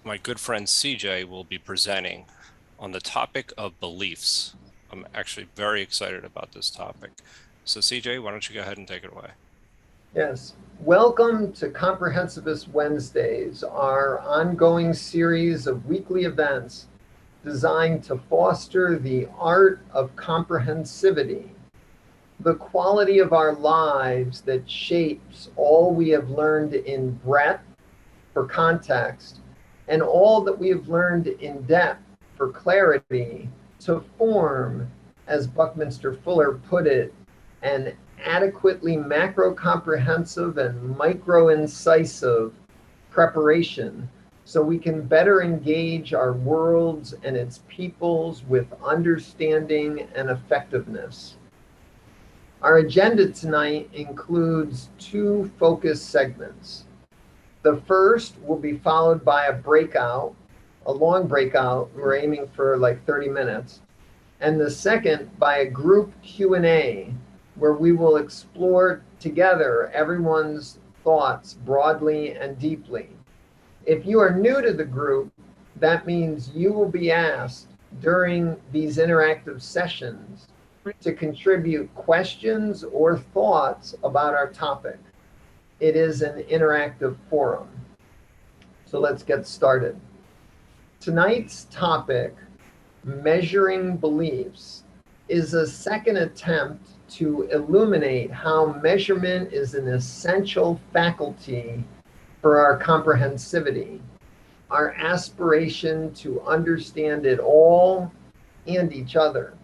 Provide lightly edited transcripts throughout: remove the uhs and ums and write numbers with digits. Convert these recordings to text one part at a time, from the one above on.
my good friend CJ will be presenting on the topic of beliefs. I'm actually very excited about this topic. So CJ, why don't you go ahead and take it away? Yes. Welcome to Comprehensivist Wednesdays, our ongoing series of weekly events designed to foster the art of comprehensivity, the quality of our lives that shapes all we have learned in breadth for context and all that we have learned in depth for clarity to form, as Buckminster Fuller put it, an adequately macro-comprehensive and micro-incisive preparation so we can better engage our worlds and its peoples with understanding and effectiveness. Our agenda tonight includes two focus segments. The first will be followed by a long breakout. We're aiming for like 30 minutes. And the second by a group Q&A where we will explore together everyone's thoughts broadly and deeply. If you are new to the group, that means you will be asked during these interactive sessions to contribute questions or thoughts about our topic. It is an interactive forum. So let's get started. Tonight's topic, measuring beliefs, is a second attempt to illuminate how measurement is an essential faculty for our comprehensivity, our aspiration to understand it all and each other.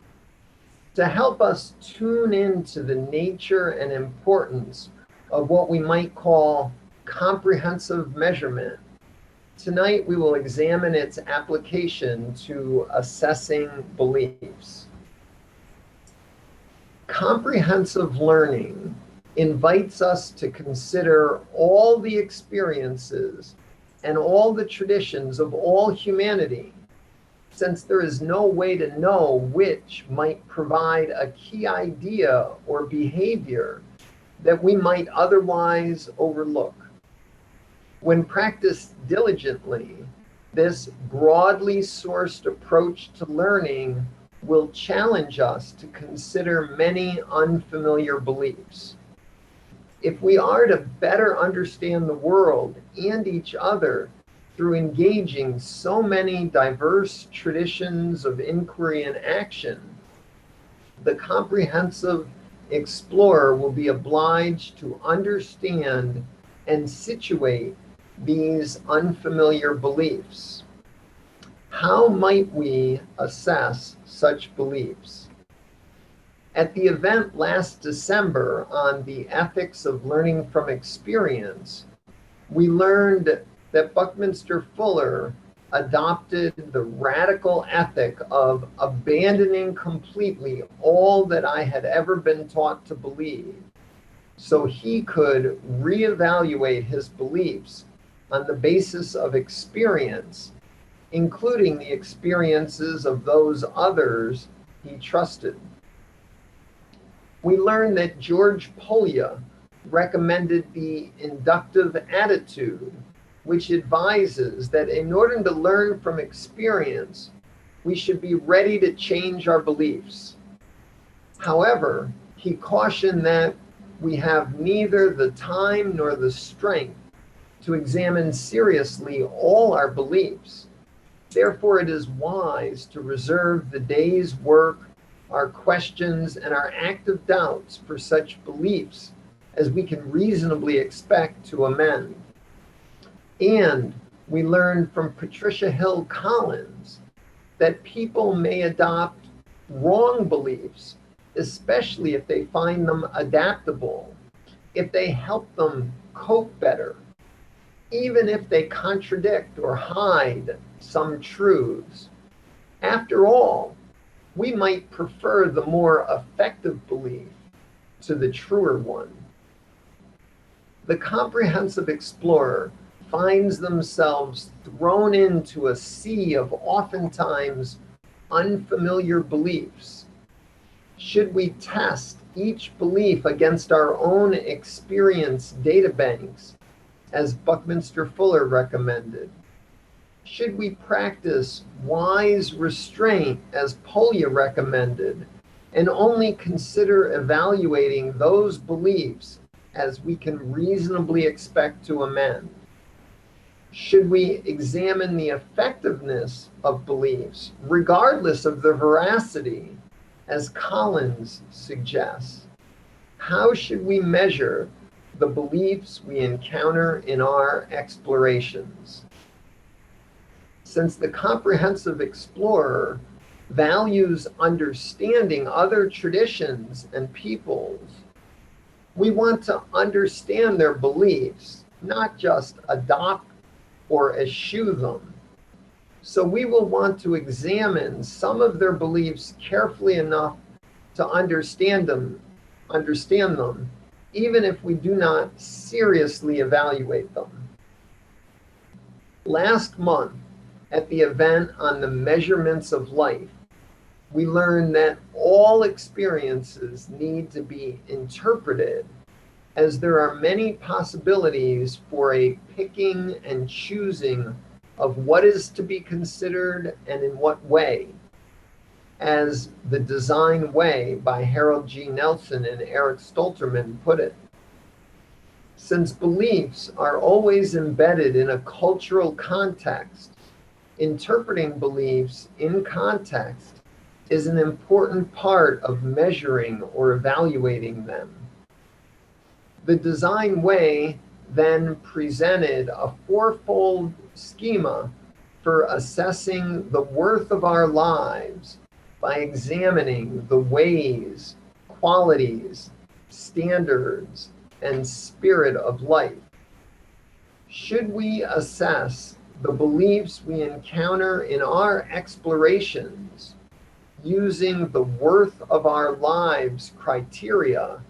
To help us tune into the nature and importance of what we might call comprehensive measurement, tonight we will examine its application to assessing beliefs. Comprehensive learning invites us to consider all the experiences and all the traditions of all humanity, since there is no way to know which might provide a key idea or behavior that we might otherwise overlook. When practiced diligently, this broadly sourced approach to learning will challenge us to consider many unfamiliar beliefs. If we are to better understand the world and each other through engaging so many diverse traditions of inquiry and action, the comprehensive explorer will be obliged to understand and situate these unfamiliar beliefs. How might we assess such beliefs? At the event last December on the ethics of learning from experience, we learned that Buckminster Fuller adopted the radical ethic of abandoning completely all that I had ever been taught to believe, so he could reevaluate his beliefs on the basis of experience, including the experiences of those others he trusted. We learned that George Polya recommended the inductive attitude, which advises that in order to learn from experience, we should be ready to change our beliefs. However, he cautioned that we have neither the time nor the strength to examine seriously all our beliefs. Therefore, it is wise to reserve the day's work, our questions, and our active doubts for such beliefs as we can reasonably expect to amend. And we learned from Patricia Hill Collins that people may adopt wrong beliefs, especially if they find them adaptable, if they help them cope better, even if they contradict or hide some truths. After all, we might prefer the more effective belief to the truer one. The comprehensive explorer finds themselves thrown into a sea of oftentimes unfamiliar beliefs. Should we test each belief against our own experience databanks, as Buckminster Fuller recommended? Should we practice wise restraint as Polya recommended, and only consider evaluating those beliefs as we can reasonably expect to amend? Should we examine the effectiveness of beliefs, regardless of their veracity, as Collins suggests? How should we measure the beliefs we encounter in our explorations? Since the comprehensive explorer values understanding other traditions and peoples, we want to understand their beliefs, not just adopt or eschew them. So we will want to examine some of their beliefs carefully enough to understand them, even if we do not seriously evaluate them. Last month, at the event on the measurements of life, we learned that all experiences need to be interpreted, as there are many possibilities for a picking and choosing of what is to be considered and in what way, as The Design Way by Harold G. Nelson and Erik Stolterman put it. Since beliefs are always embedded in a cultural context, interpreting beliefs in context is an important part of measuring or evaluating them. The Design Way then presented a fourfold schema for assessing the worth of our lives by examining the ways, qualities, standards, and spirit of life. Should we assess the beliefs we encounter in our explorations using the worth of our lives criteria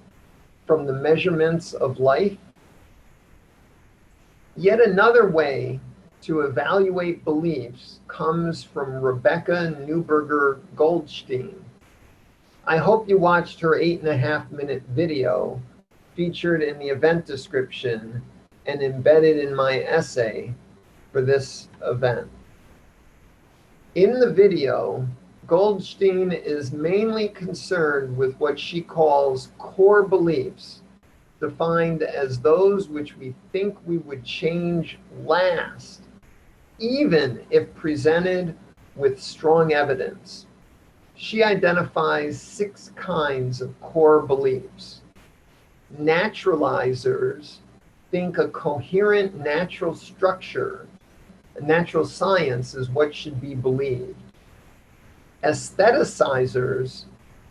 from the measurements of life? Yet another way to evaluate beliefs comes from Rebecca Newberger Goldstein. I hope you watched her 8.5-minute video featured in the event description and embedded in my essay for this event. In the video, Goldstein is mainly concerned with what she calls core beliefs, defined as those which we think we would change last, even if presented with strong evidence. She identifies 6 kinds of core beliefs. Naturalizers think a coherent natural structure, a natural science, is what should be believed. Aestheticizers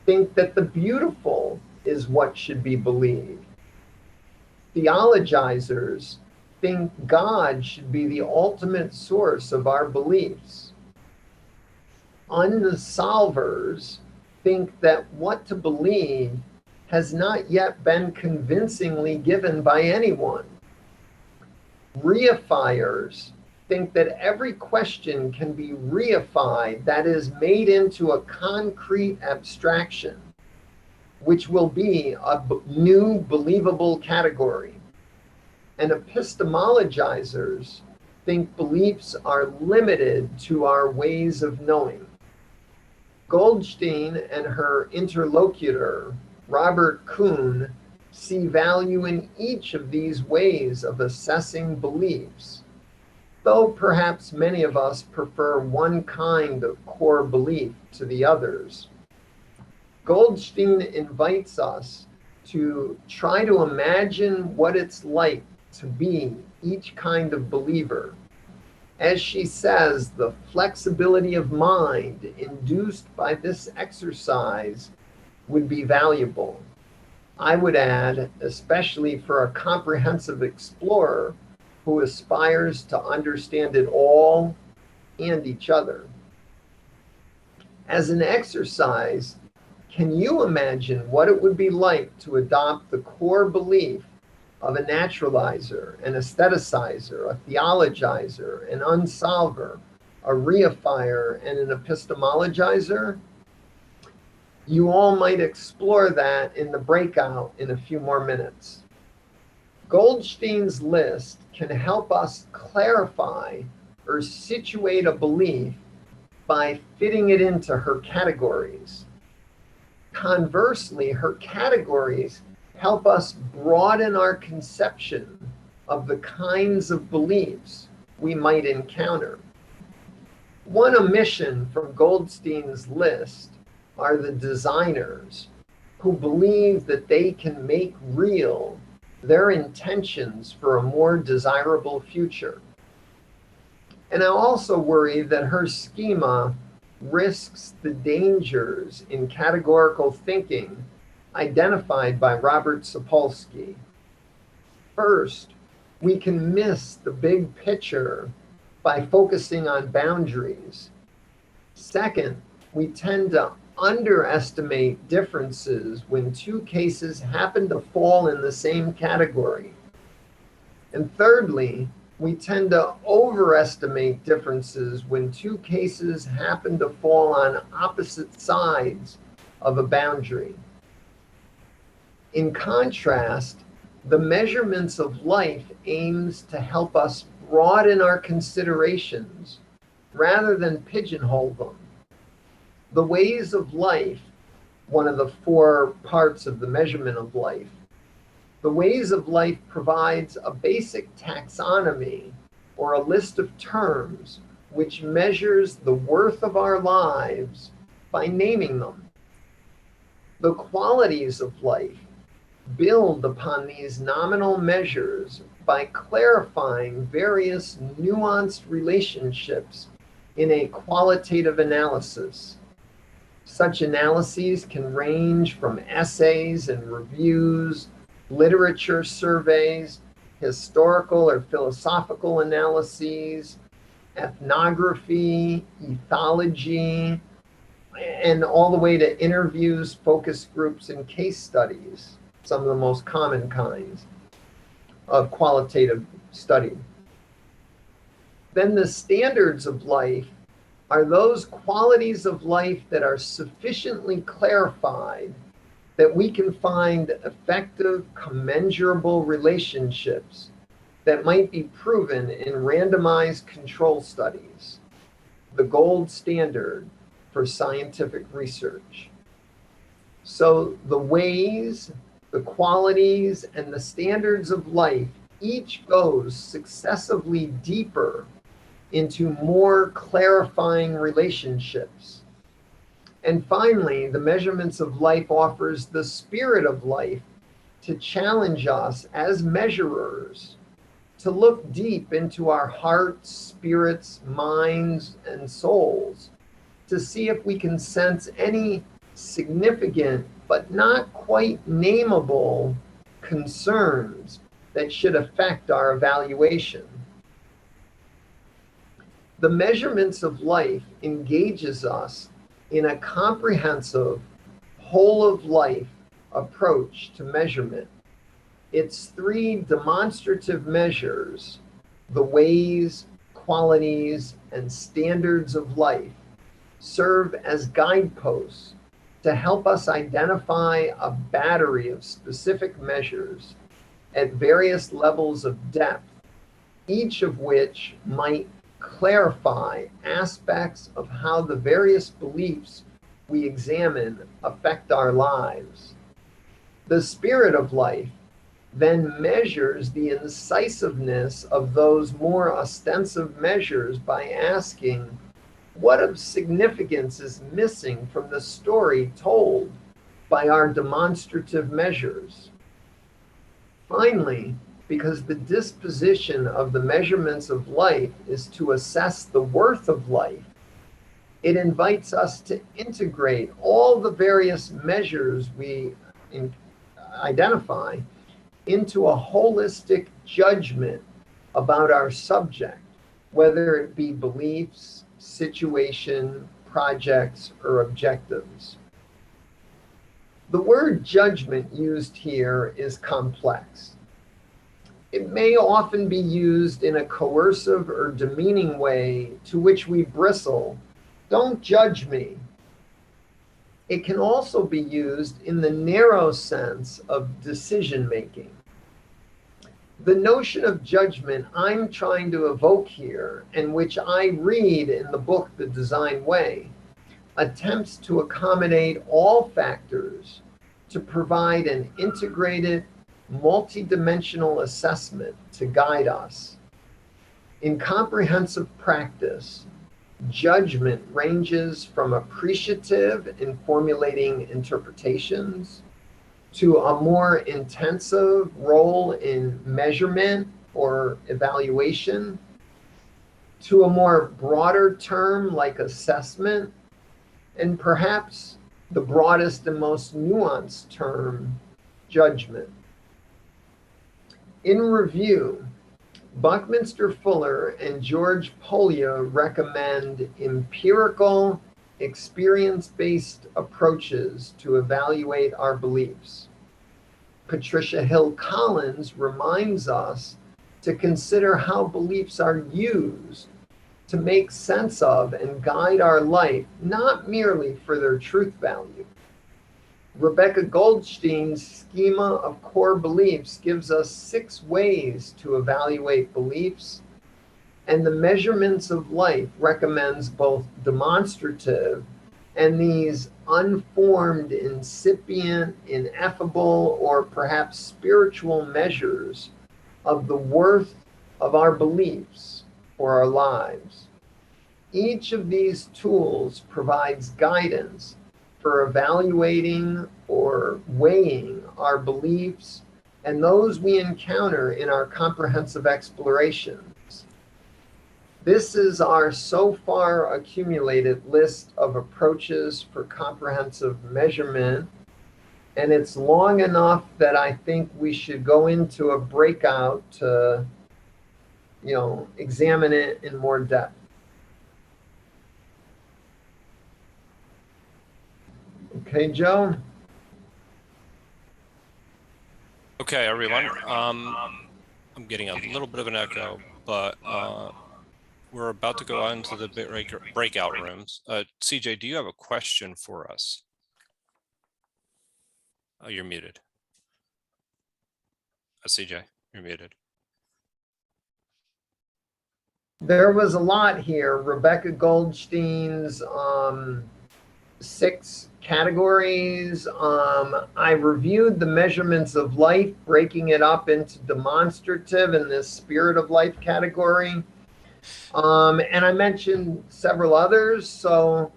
think that the beautiful is what should be believed. Theologizers think God should be the ultimate source of our beliefs. Unsolvers think that what to believe has not yet been convincingly given by anyone. Reifiers think that every question can be reified, that is, made into a concrete abstraction, which will be a new believable category. And epistemologizers think beliefs are limited to our ways of knowing. Goldstein and her interlocutor, Robert Kuhn, see value in each of these ways of assessing beliefs, though perhaps many of us prefer one kind of core belief to the others. Goldstein invites us to try to imagine what it's like to be each kind of believer. As she says, the flexibility of mind induced by this exercise would be valuable. I would add, especially for a comprehensive explorer who aspires to understand it all and each other. As an exercise, can you imagine what it would be like to adopt the core belief of a naturalizer, an aestheticizer, a theologizer, an unsolver, a reifier, and an epistemologizer? You all might explore that in the breakout in a few more minutes. Goldstein's list can help us clarify or situate a belief by fitting it into her categories. Conversely, her categories help us broaden our conception of the kinds of beliefs we might encounter. One omission from Goldstein's list are the designers who believe that they can make real their intentions for a more desirable future. And I also worry that her schema risks the dangers in categorical thinking identified by Robert Sapolsky. First, we can miss the big picture by focusing on boundaries. Second, we tend to underestimate differences when two cases happen to fall in the same category. And thirdly, we tend to overestimate differences when two cases happen to fall on opposite sides of a boundary. In contrast, the measurements of life aims to help us broaden our considerations rather than pigeonhole them. The ways of life, one of the 4 parts of the measurement of life, the ways of life provides a basic taxonomy or a list of terms which measures the worth of our lives by naming them. The qualities of life build upon these nominal measures by clarifying various nuanced relationships in a qualitative analysis. Such analyses can range from essays and reviews, literature surveys, historical or philosophical analyses, ethnography, ethology, and all the way to interviews, focus groups, and case studies, some of the most common kinds of qualitative study. Then the standards of life are those qualities of life that are sufficiently clarified that we can find effective, commensurable relationships that might be proven in randomized control studies, the gold standard for scientific research. So the ways, the qualities, and the standards of life each goes successively deeper into more clarifying relationships. And finally, the measurements of life offers the spirit of life to challenge us as measurers to look deep into our hearts, spirits, minds, and souls to see if we can sense any significant but not quite nameable concerns that should affect our evaluation. The measurements of life engages us in a comprehensive, whole-of-life approach to measurement. Its 3 demonstrative measures, the ways, qualities, and standards of life, serve as guideposts to help us identify a battery of specific measures at various levels of depth, each of which might clarify aspects of how the various beliefs we examine affect our lives. The spirit of life then measures the incisiveness of those more ostensive measures by asking, what of significance is missing from the story told by our demonstrative measures? Finally, because the disposition of the measurements of life is to assess the worth of life, it invites us to integrate all the various measures we identify into a holistic judgment about our subject, whether it be beliefs, situation, projects, or objectives. The word judgment used here is complex. It may often be used in a coercive or demeaning way to which we bristle, "Don't judge me." It can also be used in the narrow sense of decision making. The notion of judgment I'm trying to evoke here, and which I read in the book The Design Way, attempts to accommodate all factors to provide an integrated, multidimensional assessment to guide us. In comprehensive practice, judgment ranges from appreciative in formulating interpretations to a more intensive role in measurement or evaluation, to a more broader term like assessment, and perhaps the broadest and most nuanced term, judgment. In review, Buckminster Fuller and George Polya recommend empirical, experience-based approaches to evaluate our beliefs. Patricia Hill Collins reminds us to consider how beliefs are used to make sense of and guide our life, not merely for their truth value. Rebecca Goldstein's schema of core beliefs gives us 6 ways to evaluate beliefs, and the Measurements of Life recommends both demonstrative and these unformed, incipient, ineffable, or perhaps spiritual measures of the worth of our beliefs for our lives. Each of these tools provides guidance for evaluating or weighing our beliefs and those we encounter in our comprehensive explorations. This is our so far accumulated list of approaches for comprehensive measurement, and it's long enough that I think we should go into a breakout to, examine it in more depth. Okay, Joe? Okay, everyone. I'm getting a little bit of an echo, but we're about to go on to the breakout rooms. CJ, do you have a question for us? Oh, you're muted. CJ, you're muted. There was a lot here. Rebecca Goldstein's 6 categories. I reviewed the Measurements of Life, breaking it up into demonstrative and this spirit of life category. And I mentioned several others. So,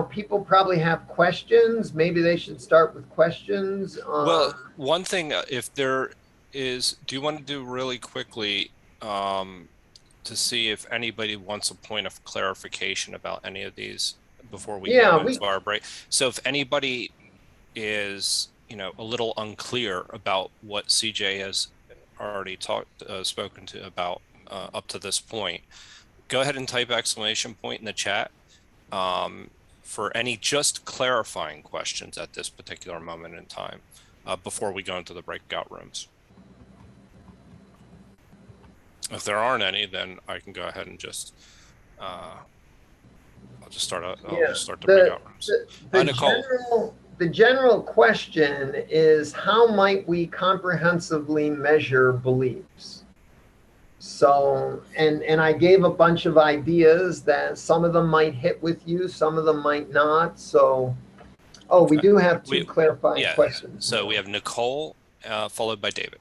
people probably have questions. Maybe they should start with questions. Well, one thing, if there is, do you want to do really quickly to see if anybody wants a point of clarification about any of these before we go into our break? So if anybody is, a little unclear about what CJ has already spoken to about up to this point, go ahead and type exclamation point in the chat for any just clarifying questions at this particular moment in time before we go into the breakout rooms. If there aren't any, then I can go ahead and just I'll just start the breakout rooms. Nicole. The general question is, how might we comprehensively measure beliefs? So, and I gave a bunch of ideas that some of them might hit with you, some of them might not. So, we do have 2 clarifying questions. So we have Nicole followed by David.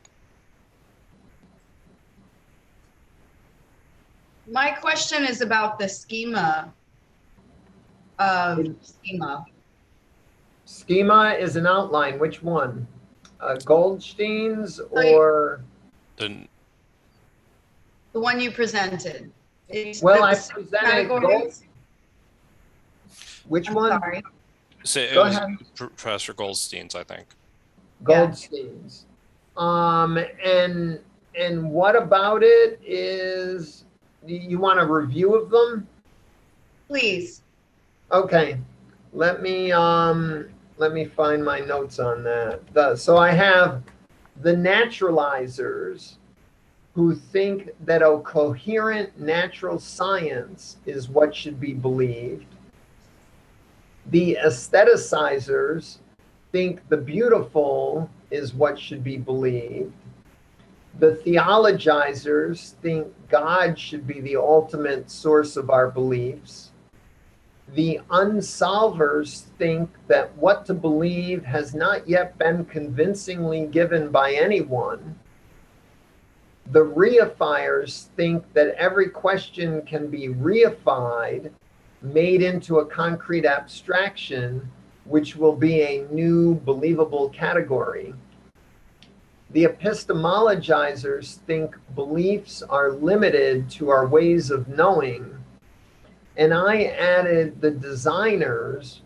My question is about the schema of schema. Schema is an outline. Which one? Goldstein's or? The one you presented. Well, I presented Which one? Sorry. So it was Professor Goldstein's, I think. Goldstein's. And what about it is, you want a review of them? Please. Okay. Let me find my notes on that. So I have the naturalizers who think that a coherent natural science is what should be believed. The aestheticizers think the beautiful is what should be believed. The theologizers think God should be the ultimate source of our beliefs. The unsolvers think that what to believe has not yet been convincingly given by anyone. The reifiers think that every question can be reified, made into a concrete abstraction, which will be a new believable category. The epistemologizers think beliefs are limited to our ways of knowing. And I added the designers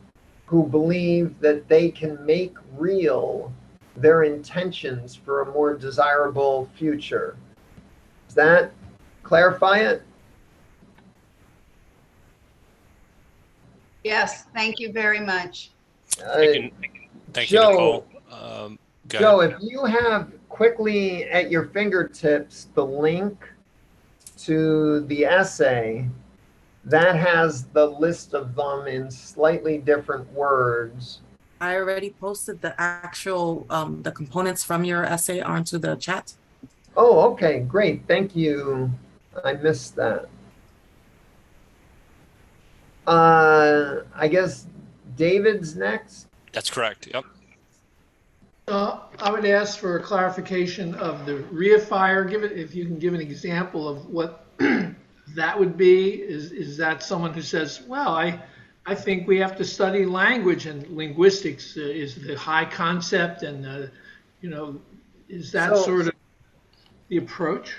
who believe that they can make real their intentions for a more desirable future. Does that clarify it? Yes, thank you very much. Thank you, Joe, Nicole. Joe, if you have quickly at your fingertips the link to the essay, that has the list of them in slightly different words. I already posted the actual, the components from your essay onto the chat. Oh, okay, great. Thank you. I missed that. I guess David's next. That's correct. Yep. I would ask for a clarification of the reifier. If you can give an example of what that would be. Is that someone who says, well, I think we have to study language, and linguistics is the high concept, and is that sort of the approach?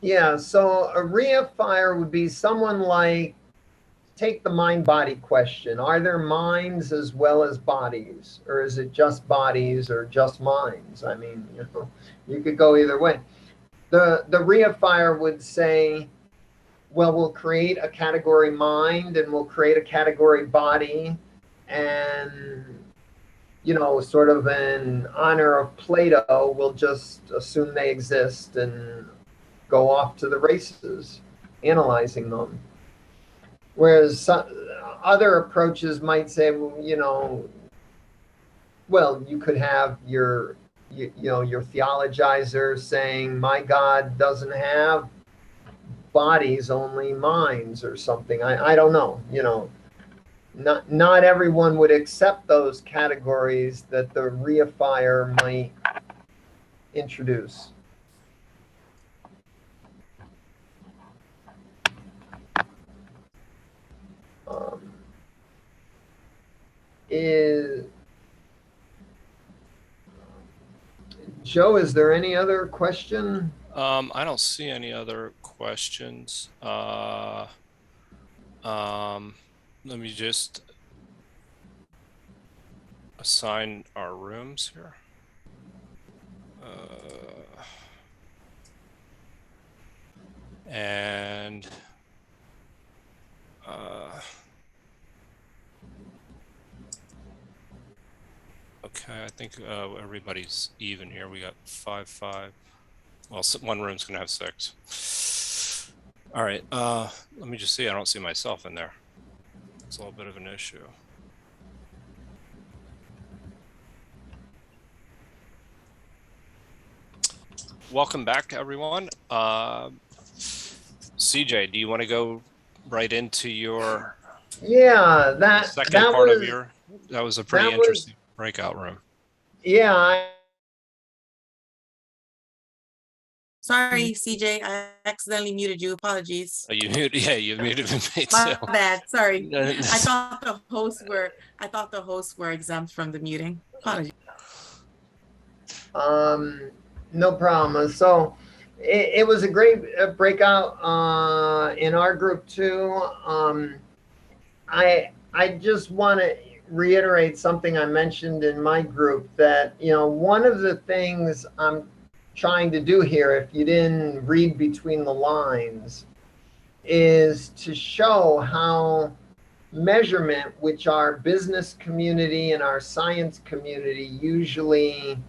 Yeah, so a reifier would be someone like, take the mind-body question. Are there minds as well as bodies? Or is it just bodies or just minds? I mean, you could go either way. The reifier would say, well, we'll create a category mind and we'll create a category body, and, sort of in honor of Plato, we'll just assume they exist and go off to the races, analyzing them. Whereas other approaches might say, well, you could have your theologizer saying, my God doesn't have bodies, only minds, or something. I don't know. Not everyone would accept those categories that the reifier might introduce. Joe, is there any other question? I don't see any other questions. Let me just assign our rooms here. Okay, I think everybody's even here. We got 5. Well, one room's gonna have 6. All right, let me just see. I don't see myself in there. It's a little bit of an issue. Welcome back, everyone. CJ, do you want to go right into your second part of your? That was a pretty interesting breakout room. Yeah. Sorry, CJ, I accidentally muted you. Apologies. You muted, you muted me too. My bad. Sorry. I thought the hosts were exempt from the muting. Apologies. No problem. So it was a great breakout in our group too. I just want to reiterate something I mentioned in my group, that one of the things I'm trying to do here, if you didn't read between the lines, is to show how measurement, which our business community and our science community usually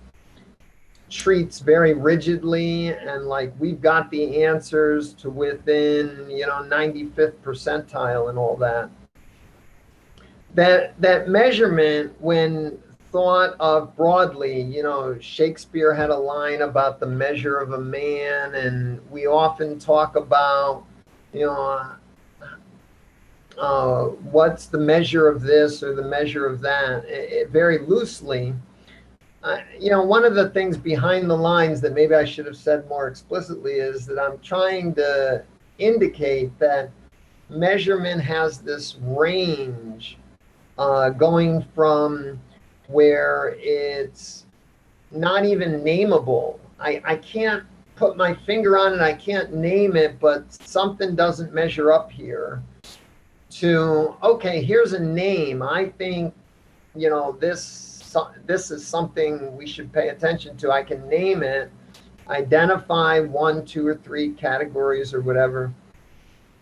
treats very rigidly, and like we've got the answers to within 95th percentile and all that. That measurement, when thought of broadly. You know, Shakespeare had a line about the measure of a man, and we often talk about, you know, what's the measure of this or the measure of that, very loosely. You know, one of the things behind the lines that maybe I should have said more explicitly is that I'm trying to indicate that measurement has this range going from where it's not even nameable. I can't put my finger on it, I can't name it, but something doesn't measure up here, to, okay, here's a name. I think, you know, this is something we should pay attention to. I can name it, identify 1, 2, or 3 categories or whatever.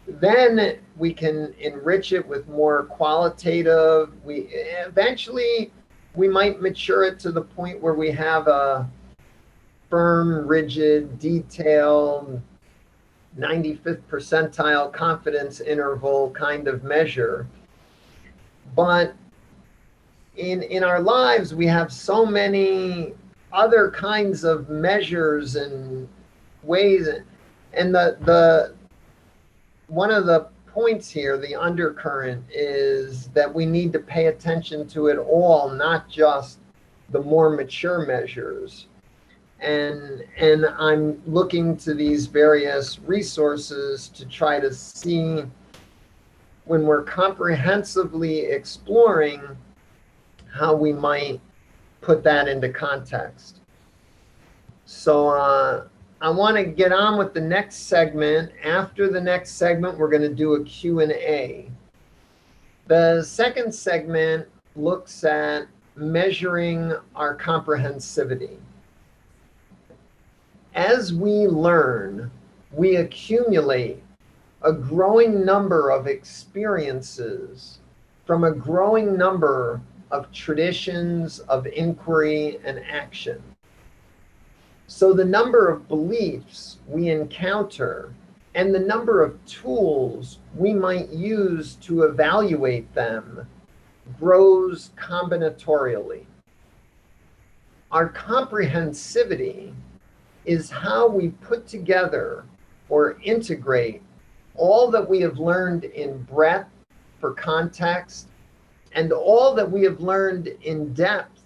Then we can enrich it with more qualitative. Eventually we might mature it to the point where we have a firm, rigid, detailed, 95th percentile confidence interval kind of measure. But in our lives, we have so many other kinds of measures and ways. And the one of the points here, the undercurrent, is that we need to pay attention to it all, not just the more mature measures. And I'm looking to these various resources to try to see, when we're comprehensively exploring, how we might put that into context. So I want to get on with the next segment. After the next segment, we're going to do a Q&A. The second segment looks at measuring our comprehensivity. As we learn, we accumulate a growing number of experiences from a growing number of traditions of inquiry and action. So the number of beliefs we encounter and the number of tools we might use to evaluate them grows combinatorially. Our comprehensivity is how we put together or integrate all that we have learned in breadth for context and all that we have learned in depth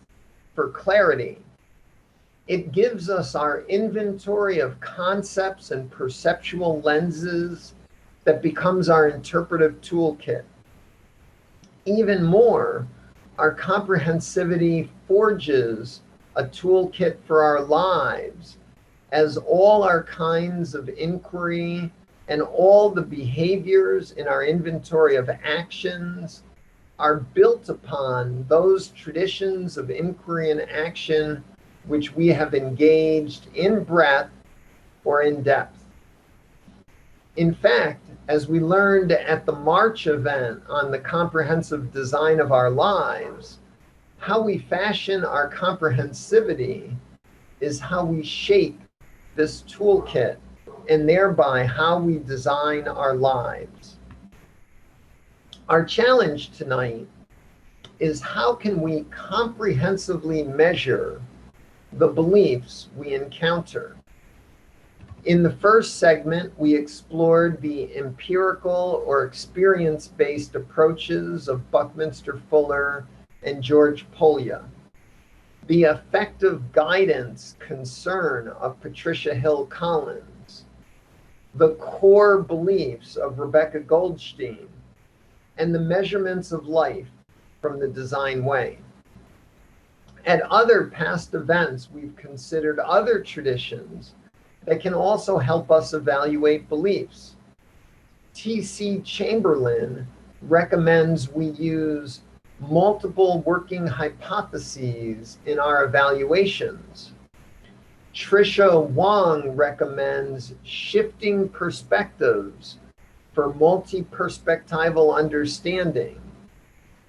for clarity. It gives us our inventory of concepts and perceptual lenses that becomes our interpretive toolkit. Even more, our comprehensivity forges a toolkit for our lives, as all our kinds of inquiry and all the behaviors in our inventory of actions are built upon those traditions of inquiry and action which we have engaged in breadth or in depth. In fact, as we learned at the March event on the comprehensive design of our lives, how we fashion our comprehensivity is how we shape this toolkit, and thereby how we design our lives. Our challenge tonight is, how can we comprehensively measure the beliefs we encounter? In the first segment, we explored the empirical or experience-based approaches of Buckminster Fuller and George Polya, the effective guidance concern of Patricia Hill Collins, the core beliefs of Rebecca Goldstein, and the measurements of life from the Design Way. At other past events, we've considered other traditions that can also help us evaluate beliefs. T.C. Chamberlain recommends we use multiple working hypotheses in our evaluations. Tricia Wong recommends shifting perspectives for multi-perspectival understanding.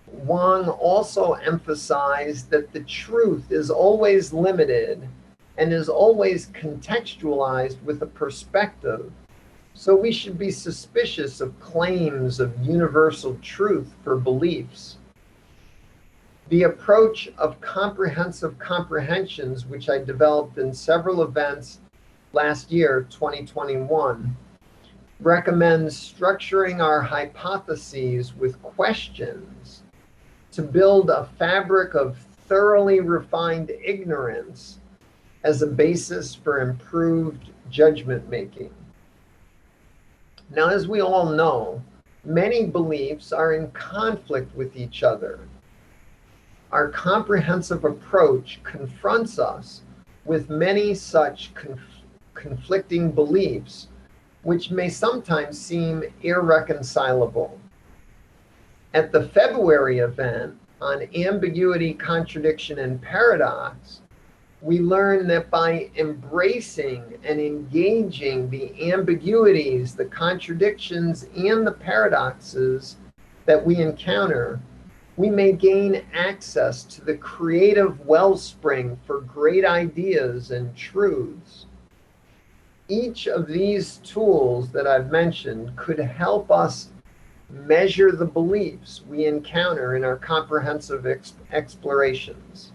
Wong also emphasized that the truth is always limited and is always contextualized with a perspective, so we should be suspicious of claims of universal truth for beliefs. The approach of comprehensive comprehensions, which I developed in several events last year, 2021, recommends structuring our hypotheses with questions to build a fabric of thoroughly refined ignorance as a basis for improved judgment making. Now, as we all know, many beliefs are in conflict with each other. Our comprehensive approach confronts us with many such conflicting beliefs, which may sometimes seem irreconcilable. At the February event on ambiguity, contradiction, and paradox, we learned that by embracing and engaging the ambiguities, the contradictions, and the paradoxes that we encounter, we may gain access to the creative wellspring for great ideas and truths. Each of these tools that I've mentioned could help us measure the beliefs we encounter in our comprehensive explorations.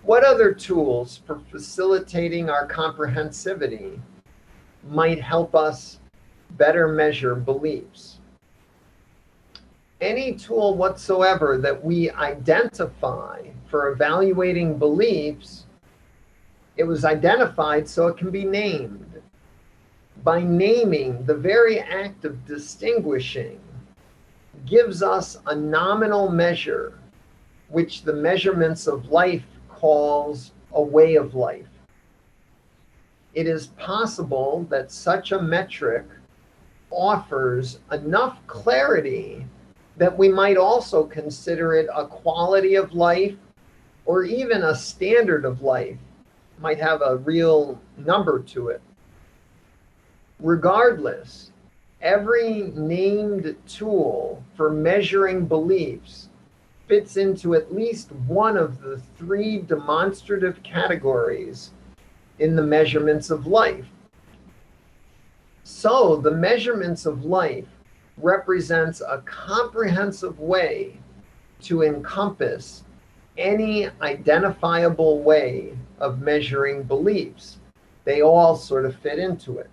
What other tools for facilitating our comprehensivity might help us better measure beliefs? Any tool whatsoever that we identify for evaluating beliefs, it was identified so it can be named. By naming, the very act of distinguishing gives us a nominal measure, which the measurements of life calls a way of life. It is possible that such a metric offers enough clarity that we might also consider it a quality of life or even a standard of life, might have a real number to it. Regardless, every named tool for measuring beliefs fits into at least one of the three demonstrative categories in the measurements of life. So the measurements of life represents a comprehensive way to encompass any identifiable way of measuring beliefs. They all sort of fit into it.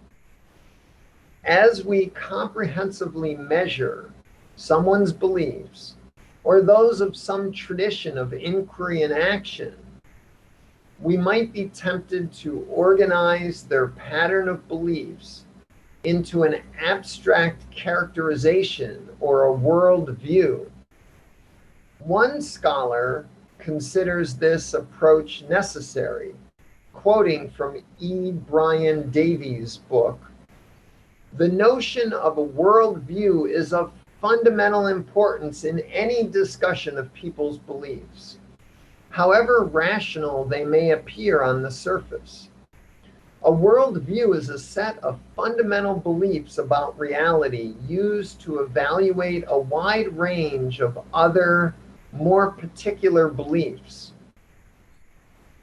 As we comprehensively measure someone's beliefs or those of some tradition of inquiry and action, we might be tempted to organize their pattern of beliefs into an abstract characterization or a worldview. One scholar considers this approach necessary, quoting from E. Brian Davies' book, "The notion of a worldview is of fundamental importance in any discussion of people's beliefs, however rational they may appear on the surface. A worldview is a set of fundamental beliefs about reality used to evaluate a wide range of other, more particular beliefs.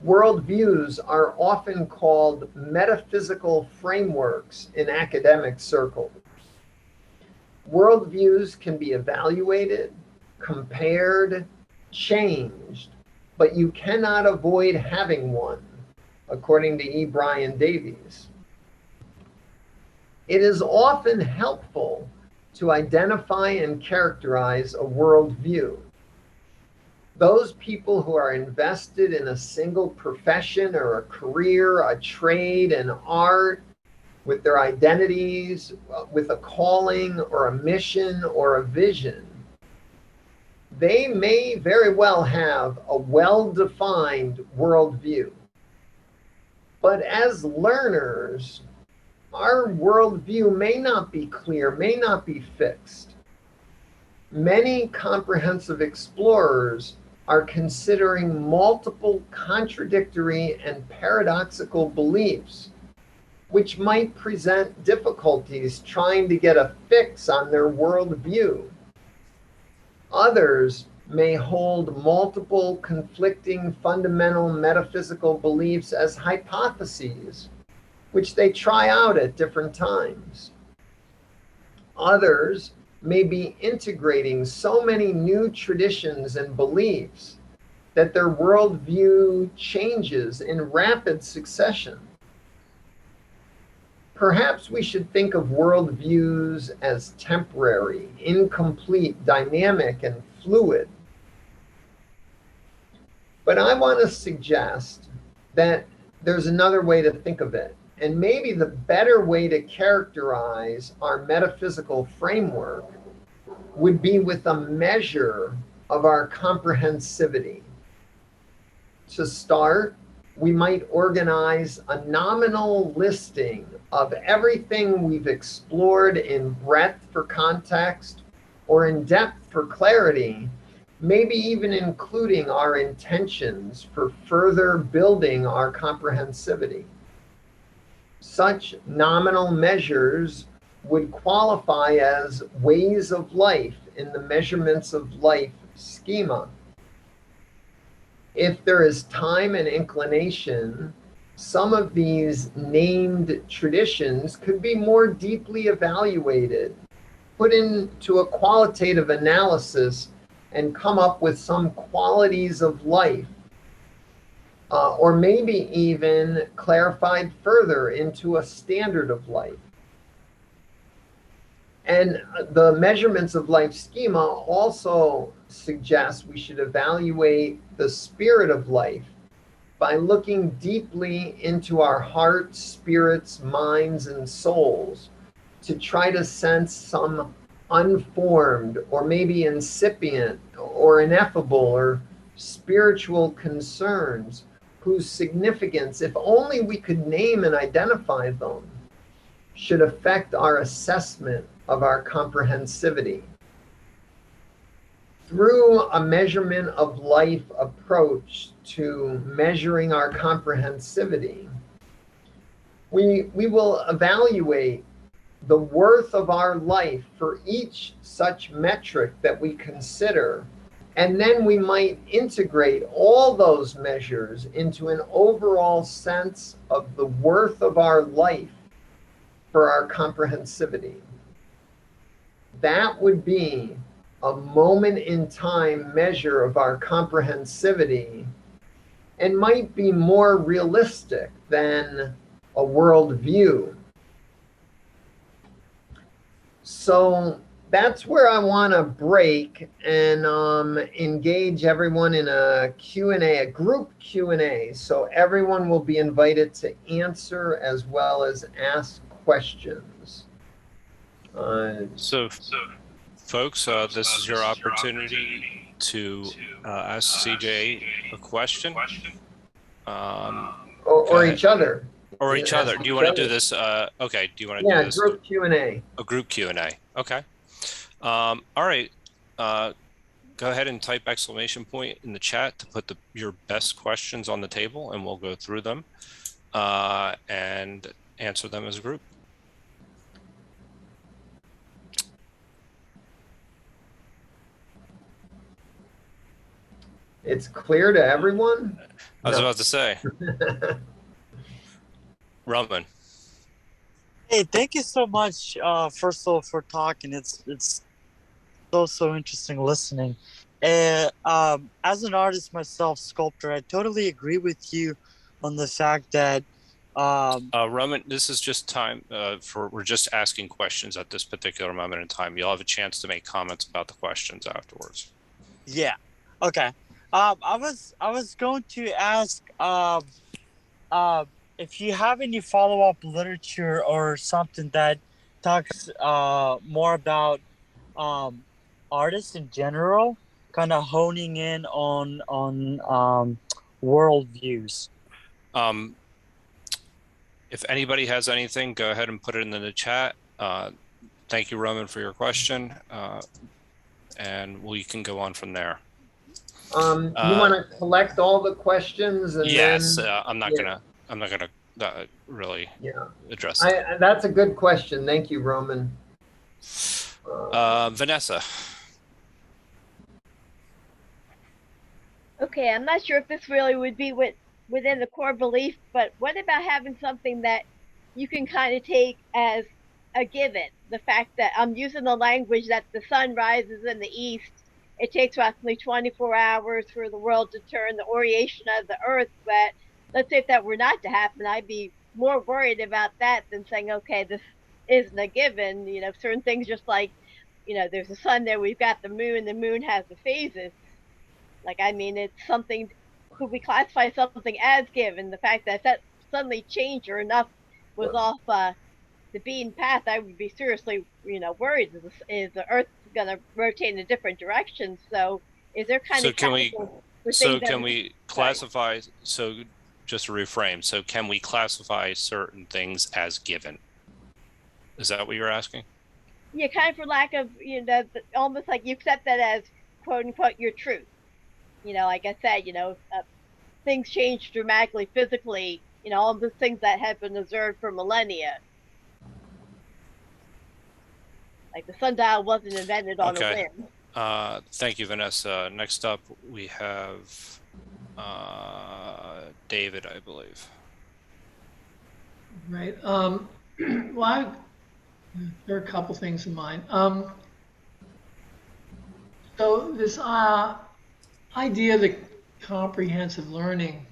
Worldviews are often called metaphysical frameworks in academic circles. Worldviews can be evaluated, compared, changed, but you cannot avoid having one, according to E. Brian Davies. It is often helpful to identify and characterize a worldview. Those people who are invested in a single profession or a career, a trade, an art, with their identities, with a calling or a mission or a vision, they may very well have a well-defined worldview. But as learners, our worldview may not be clear, may not be fixed. Many comprehensive explorers are considering multiple contradictory and paradoxical beliefs, which might present difficulties trying to get a fix on their worldview. Others may hold multiple conflicting fundamental metaphysical beliefs as hypotheses, which they try out at different times. Others may be integrating so many new traditions and beliefs that their worldview changes in rapid succession. Perhaps we should think of worldviews as temporary, incomplete, dynamic, and fluid. But I want to suggest that there's another way to think of it. And maybe the better way to characterize our metaphysical framework would be with a measure of our comprehensivity. To start, we might organize a nominal listing of everything we've explored in breadth for context or in depth for clarity, maybe even including our intentions for further building our comprehensivity. Such nominal measures would qualify as ways of life in the measurements of life schema. If there is time and inclination, some of these named traditions could be more deeply evaluated, put into a qualitative analysis, and come up with some qualities of life, or maybe even clarified further into a standard of life. And the measurements of life schema also suggest we should evaluate the spirit of life by looking deeply into our hearts, spirits, minds, and souls to try to sense some unformed or maybe incipient or ineffable or spiritual concerns whose significance, if only we could name and identify them, should affect our assessment of our comprehensivity. Through a measurement of life approach to measuring our comprehensivity, we will evaluate the worth of our life for each such metric that we consider, and then we might integrate all those measures into an overall sense of the worth of our life for our comprehensivity. That would be a moment in time measure of our comprehensivity and might be more realistic than a worldview. So that's where I want to break and engage everyone in a Q&A, a group Q&A. So everyone will be invited to answer as well as ask questions. Folks, this is your opportunity to ask CJ a question. Or each other. Or each other. Do you want to do this? Okay. Do you want to do this? Yeah, group Q&A. A group Q&A. Okay. All right. Go ahead and type exclamation point in the chat to put your best questions on the table, and we'll go through them and answer them as a group. It's clear to everyone? I was about to say. Roman. Hey, thank you so much, first of all, for talking. It's so interesting listening. As an artist myself, sculptor, I totally agree with you on the fact that Roman, this is just time we're just asking questions at this particular moment in time. You'll have a chance to make comments about the questions afterwards. Yeah. Okay. I was going to ask if you have any follow-up literature or something that talks more about artists in general, kind of honing in on worldviews. If anybody has anything, go ahead and put it in the chat. Thank you, Roman, for your question, and we can go on from there. You want to collect all the questions and yes, then, I'm not gonna really address that. That's a good question. Thank you, Roman. Vanessa. Okay, I'm not sure if this really would be within the core belief, but what about having something that you can kind of take as a given. The fact that I'm using the language that the sun rises in the east, it takes roughly 24 hours for the world to turn, the orientation of the earth. But let's say if that were not to happen, I'd be more worried about that than saying, okay, this isn't a given. You know, certain things just like, you know, there's the sun there, we've got the moon has the phases. Like, I mean, it's something, could we classify something as given? The fact that that suddenly changed or enough was off the beaten path, I would be seriously, you know, worried. Is the Earth going to rotate in a different direction? So, is there kind So of can we, for so things that can we classify, so just to reframe, so can we classify certain things as given? Is that what you're asking? Yeah, kind of for lack of, you know, almost like you accept that as quote unquote your truth. You know, like I said, you know, things change dramatically physically. You know, all the things that have been observed for millennia. Like the sundial wasn't invented on a Okay. whim. Thank you, Vanessa. Next up, we have David, I believe. Right. Well, there are a couple things in mind. So this idea that comprehensive learning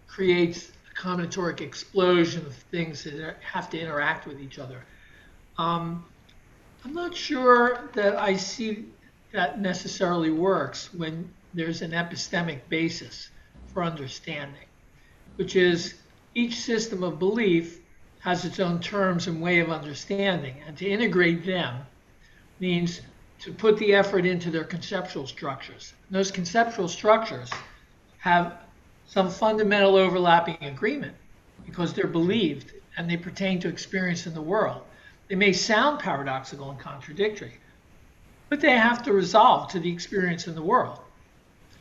creates a combinatoric explosion of things that have to interact with each other. I'm not sure that I see that necessarily works when there's an epistemic basis for understanding, which is each system of belief has its own terms and way of understanding, and to integrate them means to put the effort into their conceptual structures. And those conceptual structures have some fundamental overlapping agreement because they're believed and they pertain to experience in the world. They may sound paradoxical and contradictory, but they have to resolve to the experience in the world,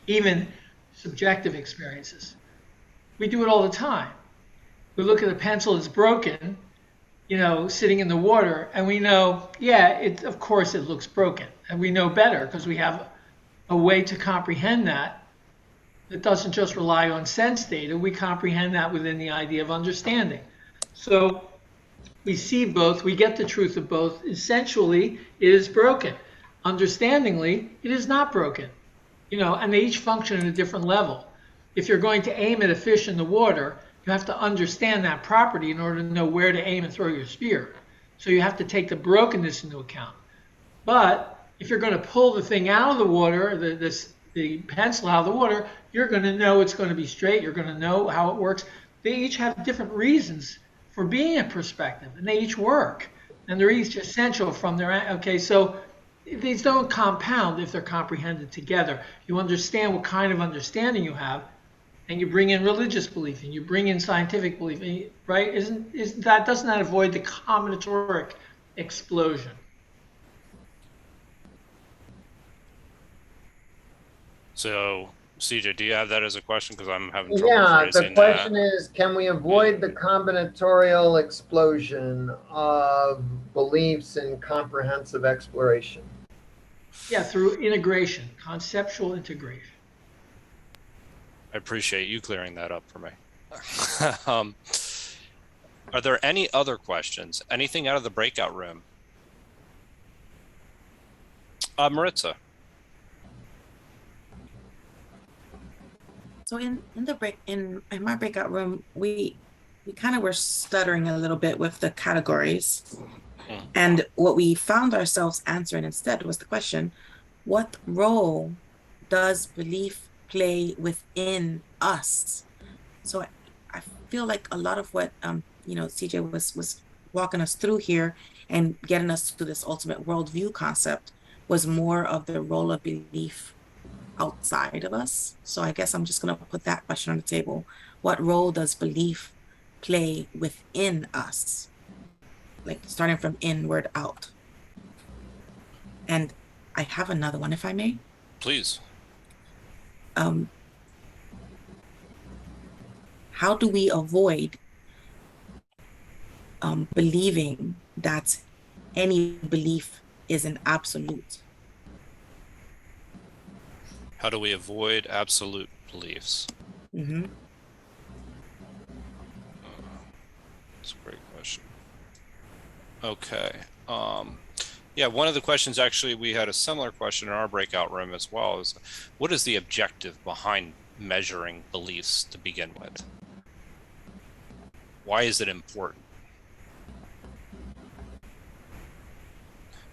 even subjective experiences. We do it all the time. We look at a pencil that's broken, you know, sitting in the water, and we know, yeah, of course it looks broken. And we know better because we have a way to comprehend that doesn't just rely on sense data. We comprehend that within the idea of understanding. So we see both, we get the truth of both. Essentially, it is broken. Understandingly, it is not broken. You know, and they each function at a different level. If you're going to aim at a fish in the water, you have to understand that property in order to know where to aim and throw your spear. So you have to take the brokenness into account. But if you're going to pull the thing out of the water, the pencil out of the water, you're going to know it's going to be straight. You're going to know how it works. They each have different reasons for being a perspective, and they each work. And they're each essential from their, okay, so these don't compound if they're comprehended together. You understand what kind of understanding you have, and you bring in religious belief, and you bring in scientific belief, right? Doesn't that avoid the combinatoric explosion? So, CJ, do you have that as a question? Because I'm having trouble Yeah, phrasing the question that. is, can we avoid the combinatorial explosion of beliefs in comprehensive exploration? Yeah, through integration, conceptual integration. I appreciate you clearing that up for me. Are there any other questions? Anything out of the breakout room? Maritza. So in my breakout room, we kind of were stuttering a little bit with the categories. And what we found ourselves answering instead was the question, what role does belief play within us? So I feel like a lot of what CJ was walking us through here and getting us to this ultimate worldview concept was more of the role of belief outside of us. So I guess I'm just going to put that question on the table. What role does belief play within us? Like starting from inward out. And I have another one, if I may. Please. How do we avoid believing that any belief is an absolute? How do we avoid absolute beliefs? Mm-hmm. That's a great question. Okay. Yeah, one of the questions, actually, we had a similar question in our breakout room as well, is what is the objective behind measuring beliefs to begin with? Why is it important?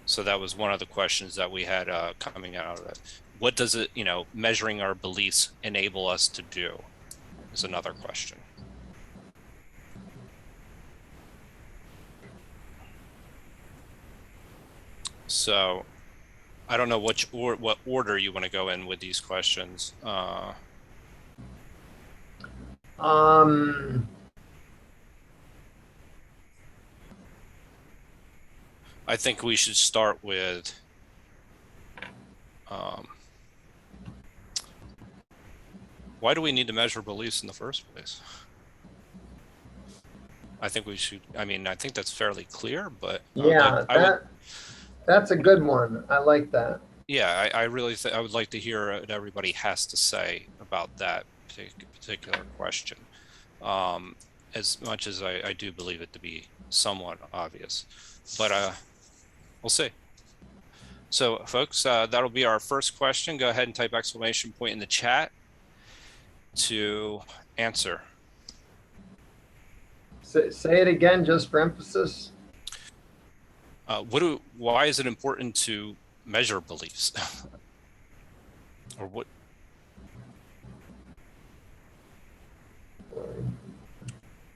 So that was one of the questions that we had coming out of it. What does it, measuring our beliefs enable us to do is another question. So I don't know what order you want to go in with these questions. I think we should start with why do we need to measure beliefs in the first place? I think we should. I mean, I think that's fairly clear, but that's a good one. I like that. Yeah, I really I would like to hear what everybody has to say about that particular question. As much as I do believe it to be somewhat obvious, but we'll see. So folks, that'll be our first question. Go ahead and type exclamation point in the chat to answer. Say it again, just for emphasis. Why is it important to measure beliefs? Or what?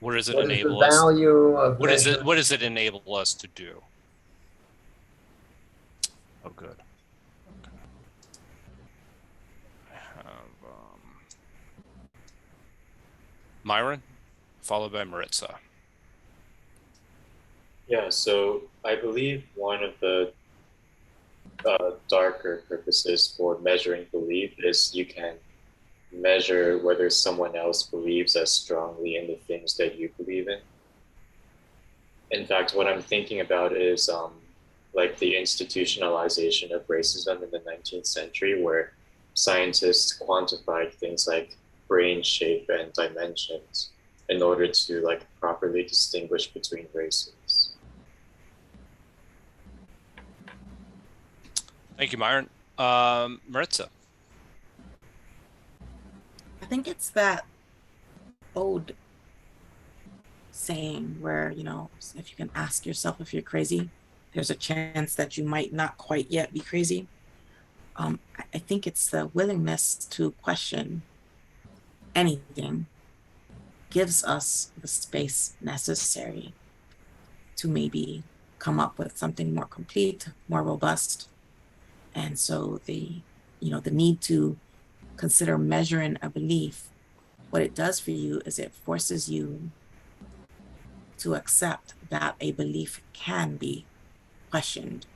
What does it enable us? Value of what does it enable us to do? Oh, good. Okay. I have Myron, followed by Maritza. Yeah, so I believe one of the darker purposes for measuring belief is you can measure whether someone else believes as strongly in the things that you believe in. In fact, what I'm thinking about is like the institutionalization of racism in the 19th century, where scientists quantified things like brain shape and dimensions in order to like properly distinguish between races. Thank you, Myron. Maritza. I think it's that old saying where, if you can ask yourself if you're crazy, there's a chance that you might not quite yet be crazy. I think it's the willingness to question anything gives us the space necessary to maybe come up with something more complete, more robust. And so the need to consider measuring a belief, what it does for you is it forces you to accept that a belief can be questioned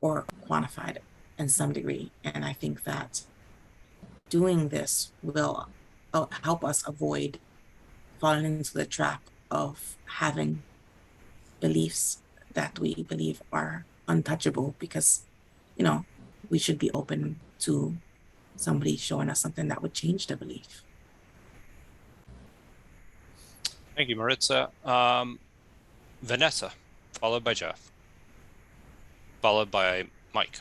or quantified in some degree. And I think that doing this will help us avoid falling into the trap of having beliefs that we believe are untouchable, because we should be open to somebody showing us something that would change the belief. Thank you, Maritza. Vanessa, followed by Jeff, followed by Mike.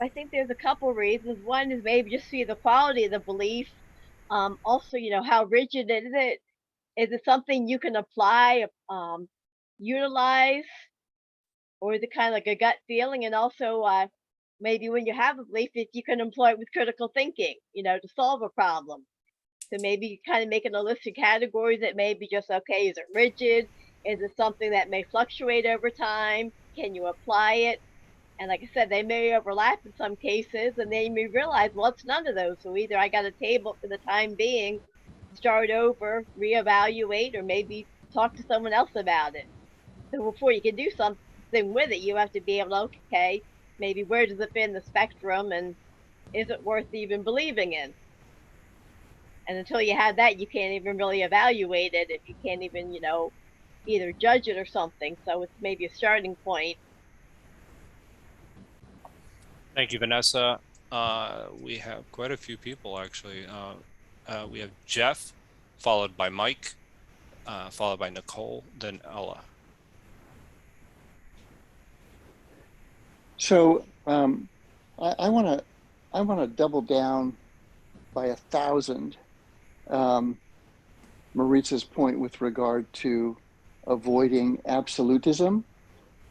I think there's a couple reasons. One is maybe just see the quality of the belief. Also, how rigid is it? Is it something you can apply, utilize, or is it kind of like a gut feeling? And also, maybe when you have a belief, if you can employ it with critical thinking, to solve a problem. So maybe kind of making a list of categories that may be just, okay, is it rigid? Is it something that may fluctuate over time? Can you apply it? And like I said, they may overlap in some cases, and then you may realize, well, it's none of those. So either I got to table it for the time being, start over, reevaluate, or maybe talk to someone else about it. So before you can do something with it, you have to be able to, okay, maybe where does it fit in the spectrum, and is it worth even believing in? And until you have that, you can't even really evaluate it if you can't even, either judge it or something. So it's maybe a starting point. Thank you, Vanessa. We have quite a few people, actually. We have Jeff, followed by Mike, followed by Nicole, then Ella. So I want to double down by 1,000 Maritza's point with regard to avoiding absolutism,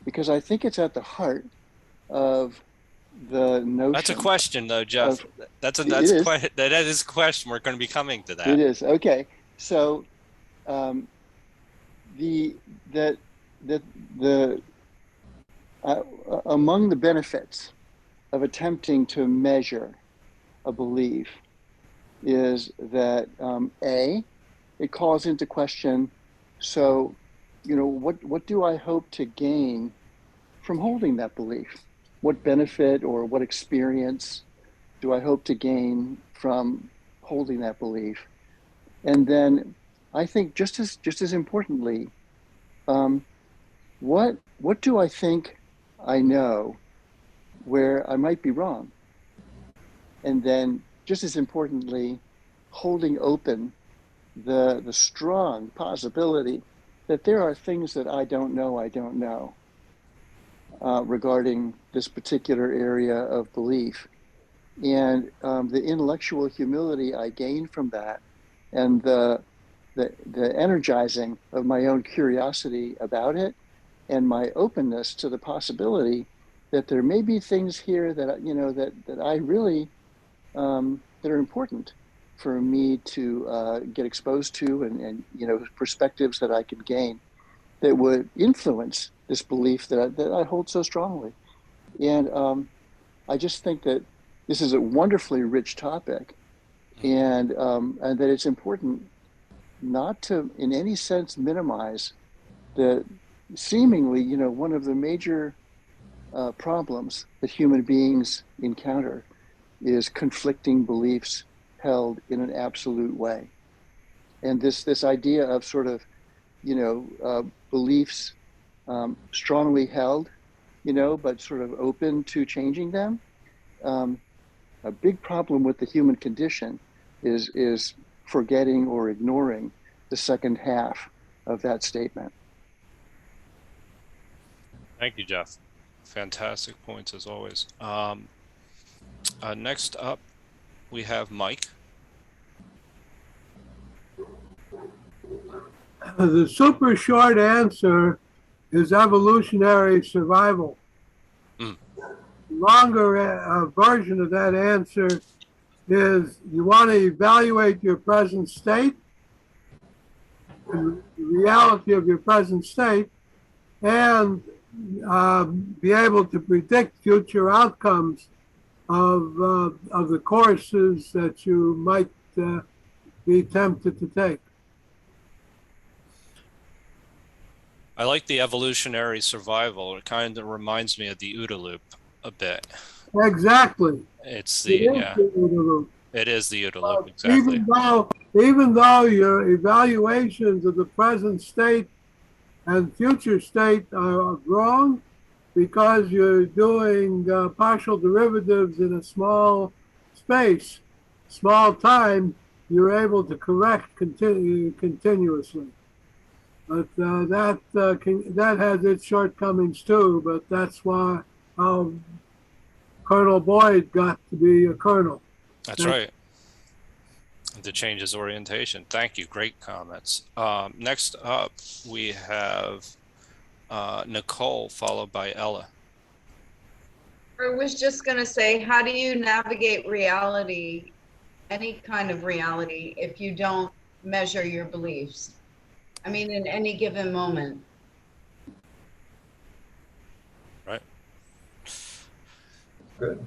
because I think it's at the heart of the notion. That's a question, though, Jeff. That is a question. We're going to be coming to that. It is. Okay. So among the benefits of attempting to measure a belief is that it calls into question, so, what do I hope to gain from holding that belief? What benefit or what experience do I hope to gain from holding that belief? And then I think just as importantly, what do I think I know where I might be wrong? And then just as importantly, holding open the strong possibility that there are things that I don't know regarding this particular area of belief. And the intellectual humility I gain from that, and the energizing of my own curiosity about it, and my openness to the possibility that there may be things here that that I really that are important for me to get exposed to, and perspectives that I could gain that would influence this belief that I hold so strongly. And I just think that this is a wonderfully rich topic, and that it's important not to, in any sense, minimize the seemingly, one of the major problems that human beings encounter is conflicting beliefs held in an absolute way. And this idea of sort of, beliefs strongly held, but sort of open to changing them. A big problem with the human condition is forgetting or ignoring the second half of that statement. Thank you, Jeff. Fantastic points as always. Next up, we have Mike. The super short answer is evolutionary survival. Longer version of that answer is you want to evaluate your present state, the reality of your present state, and be able to predict future outcomes of the courses that you might be tempted to take. I like the evolutionary survival. It kind of reminds me of the OODA loop a bit. Exactly. It's the OODA loop. It is the OODA loop, exactly. Even though your evaluations of the present state and future state are wrong, because you're doing partial derivatives in a small space, small time, you're able to correct continuously. But that has its shortcomings too, but that's why Colonel Boyd got to be a colonel. That's right. To change his orientation. Thank you. Great comments. Next up, we have Nicole, followed by Ella. I was just going to say, how do you navigate reality, any kind of reality, if you don't measure your beliefs? I mean, in any given moment. Right. Good.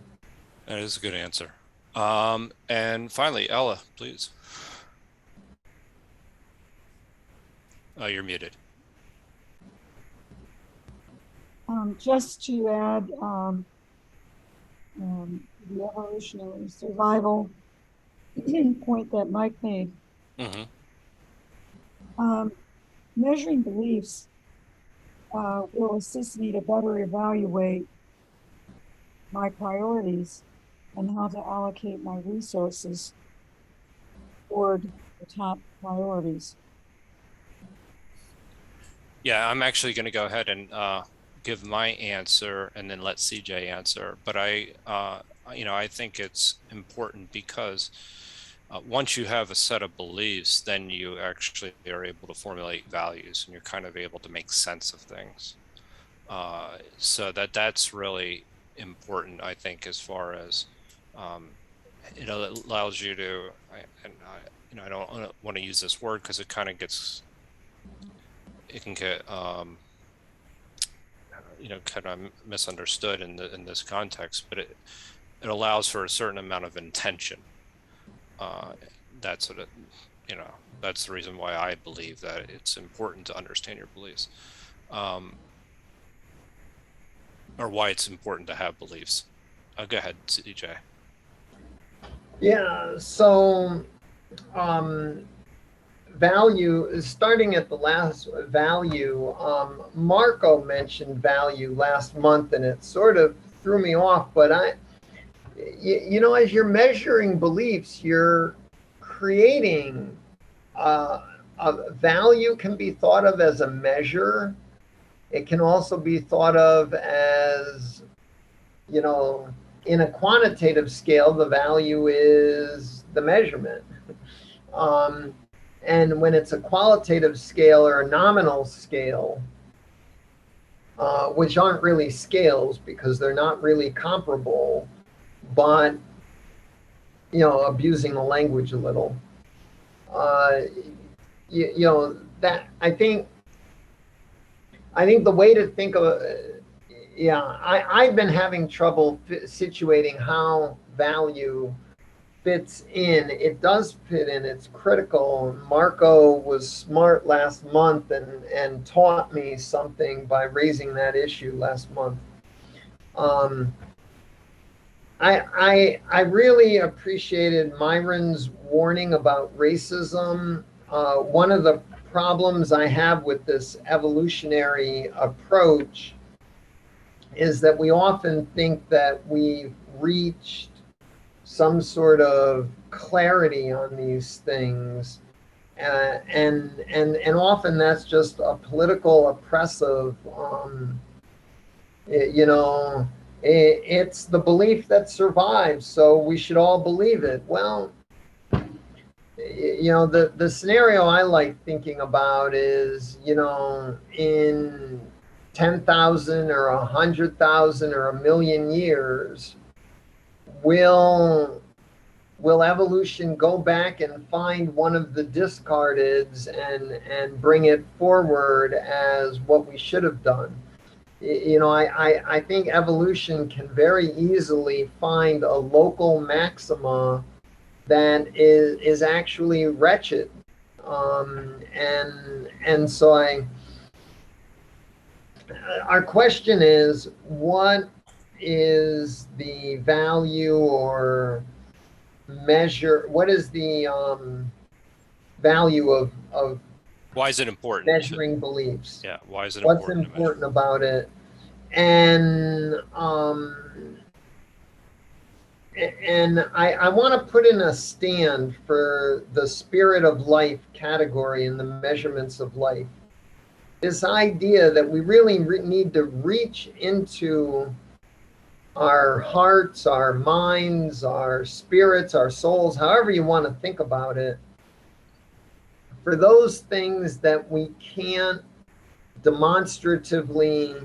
That is a good answer. And finally, Ella, please. Oh, you're muted. Just to add the evolutionary survival point that Mike made. Measuring beliefs will assist me to better evaluate my priorities and how to allocate my resources toward the top priorities. Yeah, I'm actually going to go ahead and give my answer and then let CJ answer. But I think it's important because once you have a set of beliefs, then you actually are able to formulate values, and you're kind of able to make sense of things. So that's really important, I think, as far as it allows you to, I don't want to use this word because it kind of it can get kind of misunderstood in this context, but it allows for a certain amount of intention. That's that's the reason why I believe that it's important to understand your beliefs, or why it's important to have beliefs. Go ahead, CJ. Yeah, so value, starting at the last value, Marco mentioned value last month, and it sort of threw me off, but as you're measuring beliefs, you're creating a value can be thought of as a measure. It can also be thought of as, in a quantitative scale, the value is the measurement. And when it's a qualitative scale or a nominal scale, which aren't really scales because they're not really comparable, but, abusing the language a little, that I think the way to think of I've been having trouble situating how value fits in. It does fit in. It's critical. Marco was smart last month and taught me something by raising that issue last month. I really appreciated Myron's warning about racism. One of the problems I have with this evolutionary approach is that we often think that we've reached some sort of clarity on these things, and often that's just a political oppressive, it's the belief that survives, so we should all believe it. Well, the scenario I like thinking about is, in 10,000 or 100,000 or 1,000,000 years, will evolution go back and find one of the discardeds and bring it forward as what we should have done? I think evolution can very easily find a local maxima that is actually wretched, and so our question is, what is the value or measure? What is the value of why is it important measuring beliefs? Yeah, why is it what's important? important about it? And I want to put in a stand for the spirit of life category in the measurements of life. This idea that we really need to reach into our hearts, our minds, our spirits, our souls, however you want to think about it, for those things that we can't demonstratively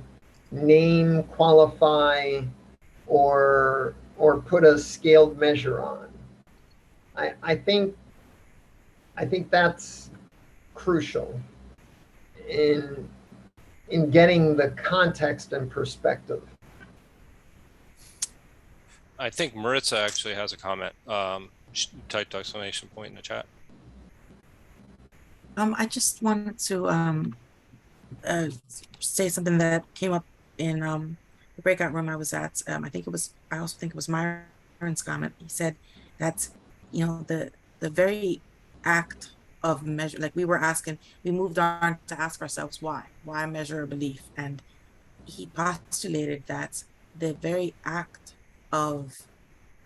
name, qualify, or put a scaled measure on. I think that's crucial in getting the context and perspective. I think Maritza actually has a comment. She typed exclamation point in the chat. I just wanted to say something that came up in the breakout room I was at. I also think it was Myron's comment. He said that, the very act of measure, like we moved on to ask ourselves why measure a belief, and he postulated that the very act of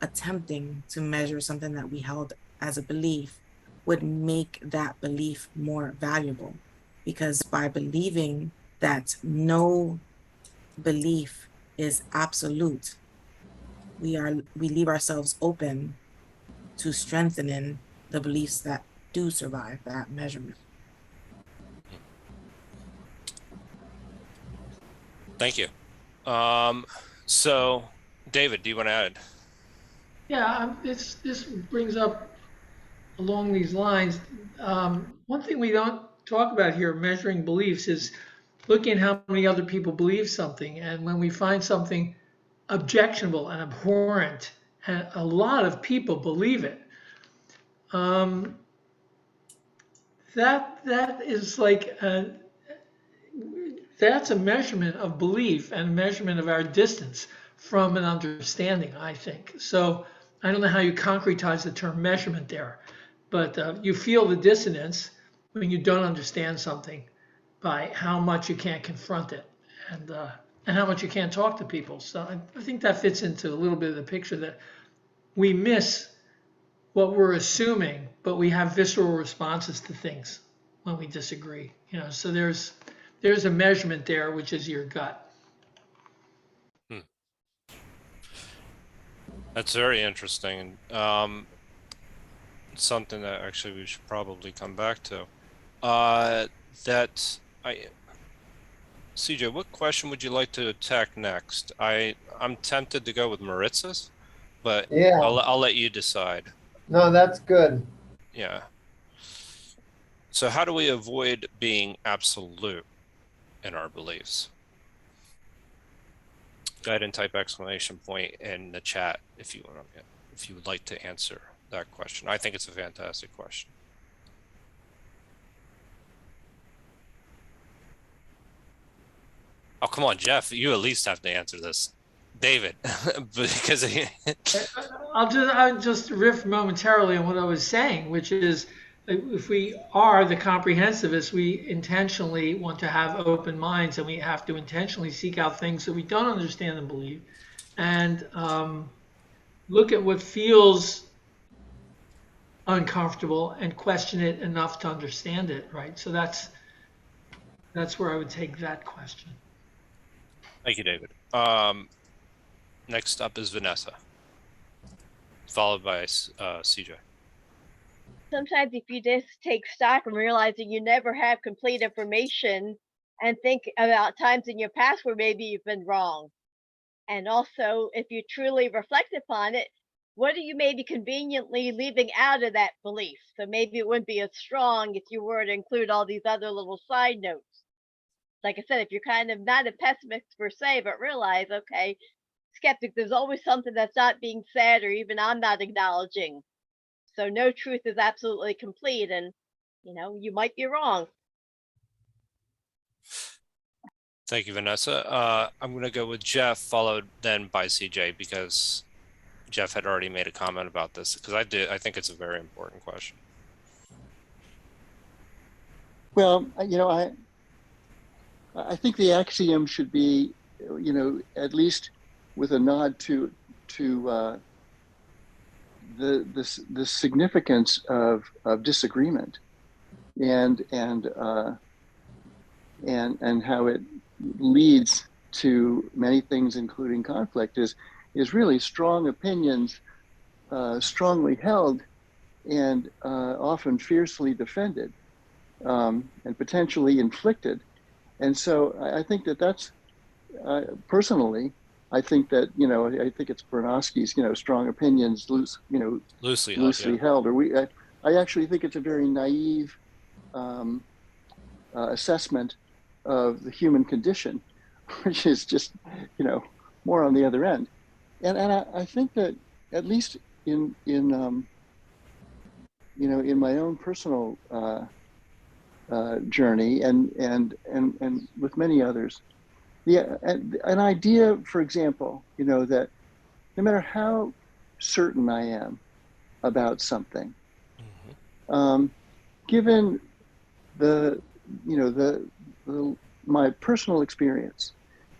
attempting to measure something that we held as a belief would make that belief more valuable, because by believing that no belief is absolute, we leave ourselves open to strengthening the beliefs that do survive that measurement. Thank you. So, David, do you want to add? Yeah, this brings up along these lines. One thing we don't talk about here, measuring beliefs, is looking at how many other people believe something. And when we find something objectionable and abhorrent, and a lot of people believe it, that is like that's a measurement of belief and a measurement of our distance from an understanding, I think. So I don't know how you concretize the term measurement there, but you feel the dissonance when you don't understand something by how much you can't confront it and how much you can't talk to people. So I think that fits into a little bit of the picture that we miss what we're assuming, but we have visceral responses to things when we disagree. So there's a measurement there, which is your gut. That's very interesting. Something that actually we should probably come back to. CJ, what question would you like to attack next? I'm tempted to go with Maritza's, but Yeah. I'll let you decide. No, that's good. Yeah. So how do we avoid being absolute in our beliefs? Go ahead and type exclamation point in the chat if you would like to answer that question. I think it's a fantastic question. Oh, come on, Jeff, you at least have to answer this. David, because I'll just riff momentarily on what I was saying, which is if we are the comprehensivists, we intentionally want to have open minds, and we have to intentionally seek out things that we don't understand and believe, and look at what feels uncomfortable and question it enough to understand it, right? So that's where I would take that question. Thank you, David. Next up is Vanessa, followed by CJ. Sometimes if you just take stock and realize that you never have complete information and think about times in your past where maybe you've been wrong. And also, if you truly reflect upon it, what are you maybe conveniently leaving out of that belief? So maybe it wouldn't be as strong if you were to include all these other little side notes. Like I said, if you're kind of not a pessimist per se, but realize, okay, skeptic, there's always something that's not being said or even I'm not acknowledging. So no truth is absolutely complete, and you might be wrong. Thank you, Vanessa. I'm going to go with Jeff, followed then by CJ, because Jeff had already made a comment about this, because I think it's a very important question. Well, I think the axiom should be, at least with a nod to the significance of disagreement and how it leads to many things, including conflict, is really strong opinions, strongly held and often fiercely defended and potentially inflicted. And so I think that's personally, I think that, I think it's Bernowski's, strong opinions, loosely held. Or I actually think it's a very naive assessment of the human condition, which is just, more on the other end. And I think that at least in my own personal journey and with many others, an idea, for example, that no matter how certain I am about something, given my personal experience,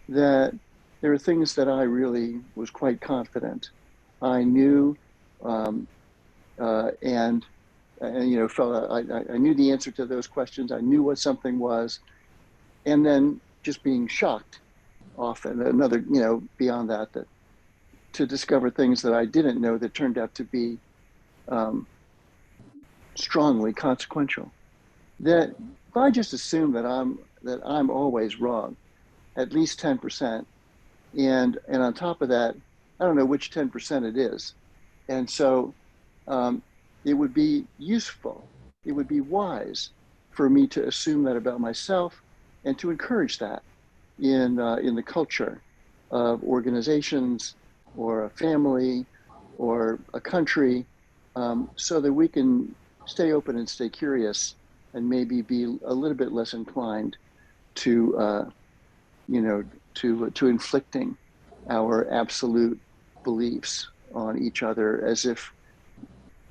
that there are things that I really was quite confident I knew, and felt I knew the answer to those questions. I knew what something was, and then just being shocked often. Another, beyond that, to discover things that I didn't know that turned out to be strongly consequential. That if I just assume that I'm always wrong, at least 10%, and on top of that, I don't know which 10% it is, and so it would be useful, it would be wise for me to assume that about myself, and to encourage that in the culture of organizations or a family or a country, so that we can stay open and stay curious, and maybe be a little bit less inclined to inflicting our absolute beliefs on each other, as if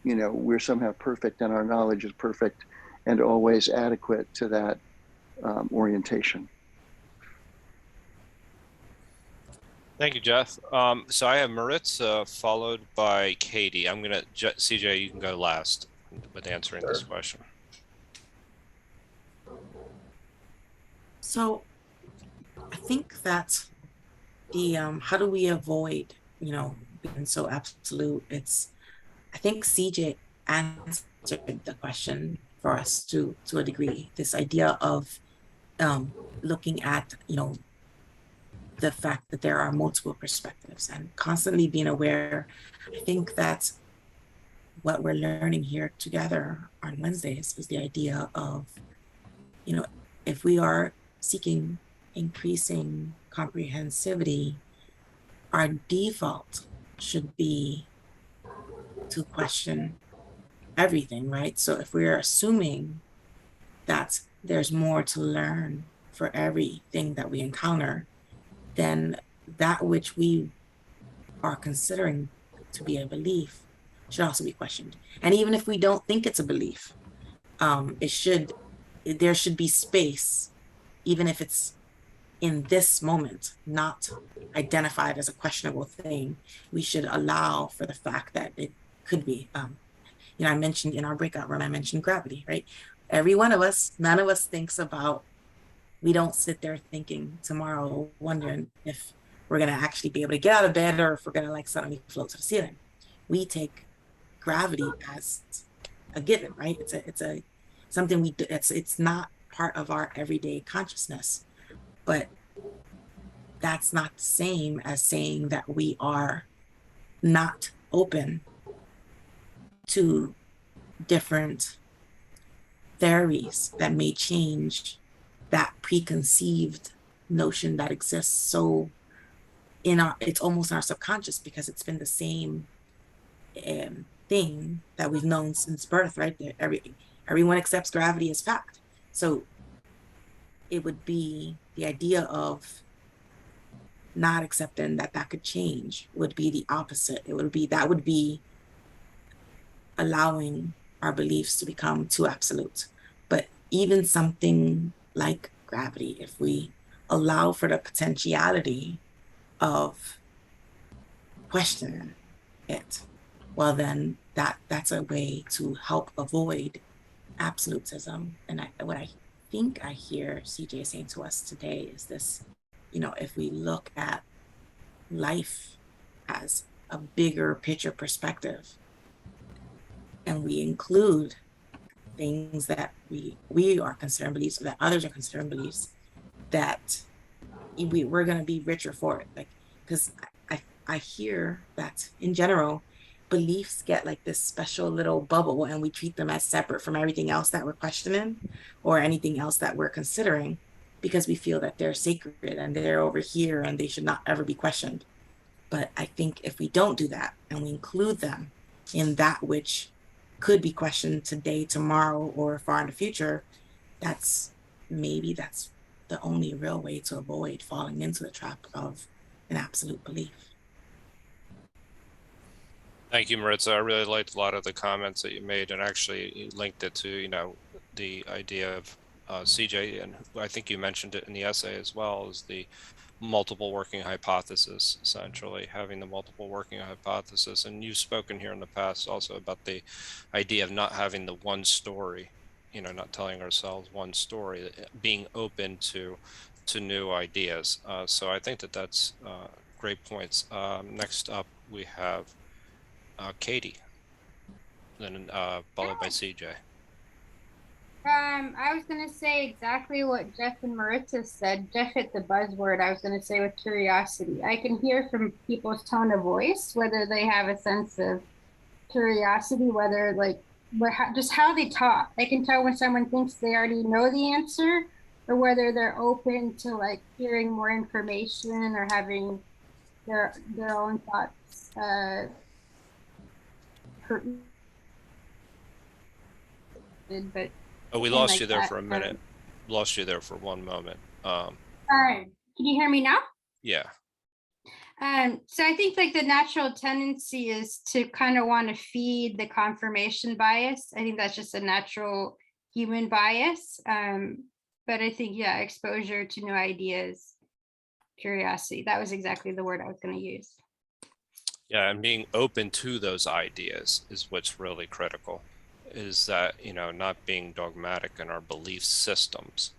we're somehow perfect and our knowledge is perfect and always adequate to that orientation. Thank you, Jeff. So I have Maritza followed by Katie. I'm gonna, CJ, you can go last with answering this question. So I think that the how do we avoid being so absolute? I think CJ answered the question for us to a degree. This idea of looking at the fact that there are multiple perspectives and constantly being aware. I think that what we're learning here together on Wednesdays is the idea of, if we are seeking increasing comprehensivity, our default should be to question everything, right? So if we're assuming that there's more to learn for everything that we encounter, then that which we are considering to be a belief should also be questioned. And even if we don't think it's a belief, there should be space, even if it's in this moment not identified as a questionable thing. We should allow for the fact that it could be. I mentioned in our breakout room, I mentioned gravity, right? Every one of us, none of us thinks about, we don't sit there thinking tomorrow, wondering if we're going to actually be able to get out of bed, or if we're going to suddenly float to the ceiling. We take gravity as a given, right? It's something we do. It's not part of our everyday consciousness, but that's not the same as saying that we are not open to different theories that may change that preconceived notion that exists. So it's almost in our subconscious, because it's been the same thing that we've known since birth, right? Everyone accepts gravity as fact. So it would be the idea of not accepting that could change would be the opposite. That would be allowing our beliefs to become too absolute. But even something like gravity, if we allow for the potentiality of questioning it, well, then that's a way to help avoid absolutism. And what I think I hear CJ saying to us today is this, if we look at life as a bigger picture perspective, and we include things that we are considering beliefs, or that others are considering beliefs, that we're going to be richer for it. Because I hear that in general, beliefs get this special little bubble, and we treat them as separate from everything else that we're questioning or anything else that we're considering, because we feel that they're sacred and they're over here and they should not ever be questioned. But I think if we don't do that, and we include them in that which could be questioned today, tomorrow, or far in the future, that's the only real way to avoid falling into the trap of an absolute belief. Thank you, Maritza. I really liked a lot of the comments that you made, and actually you linked it to, the idea of CJ, and I think you mentioned it in the essay as well, as the multiple working hypothesis, essentially having the multiple working hypothesis. And you've spoken here in the past also about the idea of not having the one story, not telling ourselves one story, being open to to new ideas. So I think that that's great points. Next up, we have Katie, then followed by CJ. I was going to say exactly what Jeff and Maritza said. Jeff hit the buzzword. I was going to say with curiosity. I can hear from people's tone of voice whether they have a sense of curiosity, whether like just how they talk. I can tell when someone thinks they already know the answer, or whether they're open to like hearing more information or having their own thoughts. But oh, we lost you there for a minute. Lost you there for one moment. Can you hear me now? Yeah. So I think like the natural tendency is to kind of want to feed the confirmation bias. I think that's just a natural human bias. But I think, yeah, exposure to new ideas, curiosity, that was exactly the word I was going to use. Yeah, and being open to those ideas is what's really critical, is that, you know, not being dogmatic in our belief systems,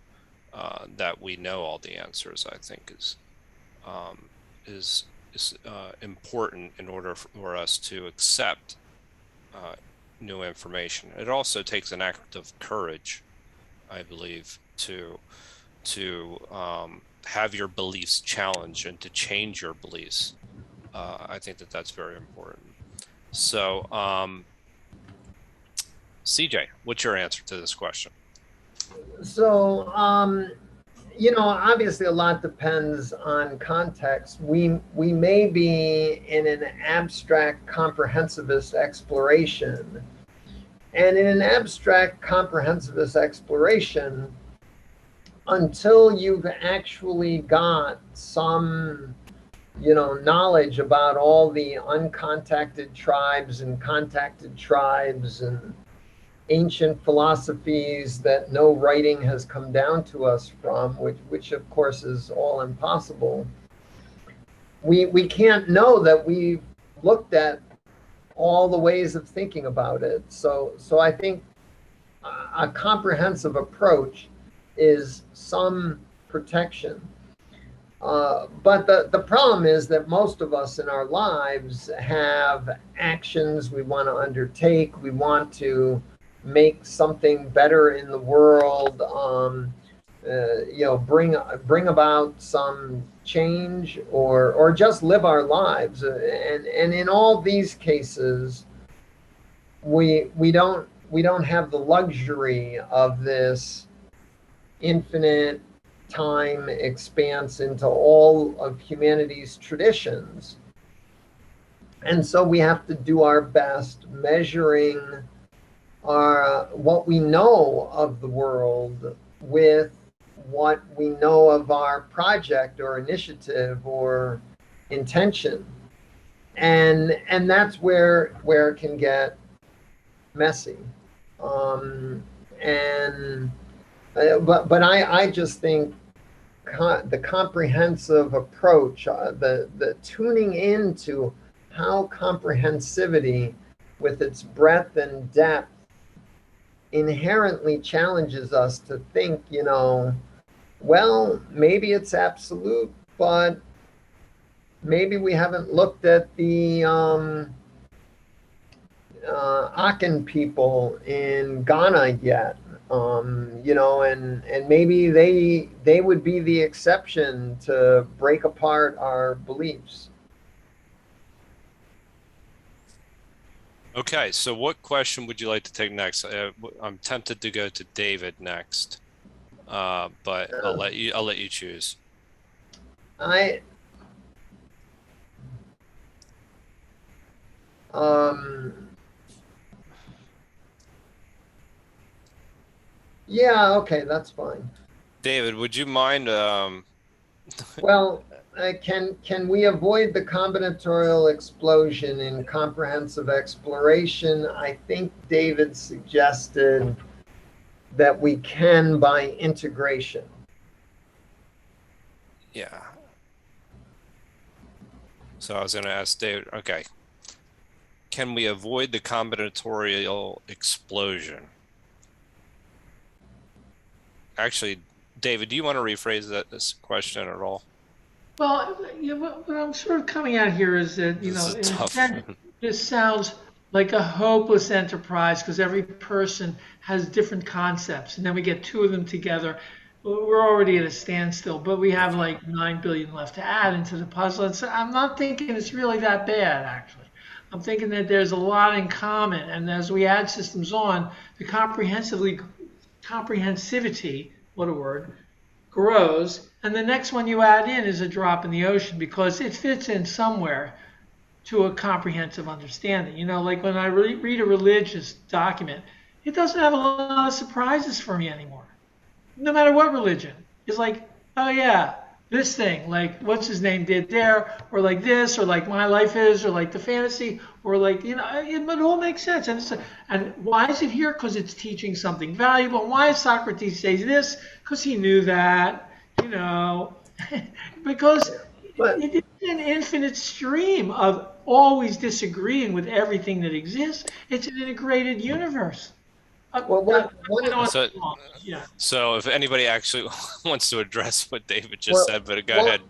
that we know all the answers, I think is important in order for us to accept new information. It also takes an act of courage, I believe, to have your beliefs challenged and to change your beliefs. I think that that's very important. So, CJ, what's your answer to this question? So, you know, obviously a lot depends on context. We may be in an abstract comprehensivist exploration. And in an abstract comprehensivist exploration, until you've actually got some, you know, knowledge about all the uncontacted tribes and contacted tribes and ancient philosophies that no writing has come down to us from, which of course is all impossible, we can't know that we've looked at all the ways of thinking about it. So I think a comprehensive approach is some protection. But the problem is that most of us in our lives have actions we want to undertake. We want to make something better in the world, you know, bring about some change, or just live our lives. And in all these cases, we don't have the luxury of this infinite time expanse into all of humanity's traditions. And so we have to do our best measuring what we know of the world with what we know of our project or initiative or intention. And that's where it can get messy. But I just think the comprehensive approach, the tuning into how comprehensivity with its breadth and depth inherently challenges us to think, you know, well, maybe it's absolute, but maybe we haven't looked at the Akan people in Ghana yet. You know, and maybe they would be the exception to break apart our beliefs. Okay, so what question would you like to take next? I'm tempted to go to David next, but I'll let you choose. Yeah, okay, that's fine. David, would you mind? Well, can we avoid the combinatorial explosion in comprehensive exploration? I think David suggested that we can by integration. Yeah. So I was going to ask David, okay, can we avoid the combinatorial explosion? Actually, David, do you want to rephrase this question at all? Well, what I'm sort of coming at here is that, This is in a tough. sense, this sounds like a hopeless enterprise because every person has different concepts, and then we get two of them together. We're already at a standstill, but we have like 9 billion left to add into the puzzle. And so I'm not thinking it's really that bad, actually. I'm thinking that there's a lot in common, and as we add systems on, the comprehensivity, what a word, grows, and the next one you add in is a drop in the ocean because it fits in somewhere to a comprehensive understanding. Like when I read a religious document, it doesn't have a lot of surprises for me anymore. No matter what religion. It's like, oh yeah, this thing, like what's his name did there, or like this, or like my life is, or like the fantasy, or like, it all makes sense. And why is it here? Because it's teaching something valuable. And why does Socrates say this? Because he knew that, because it's an infinite stream of always disagreeing with everything that exists. It's an integrated universe. So if anybody actually wants to address what David just said, but go ahead.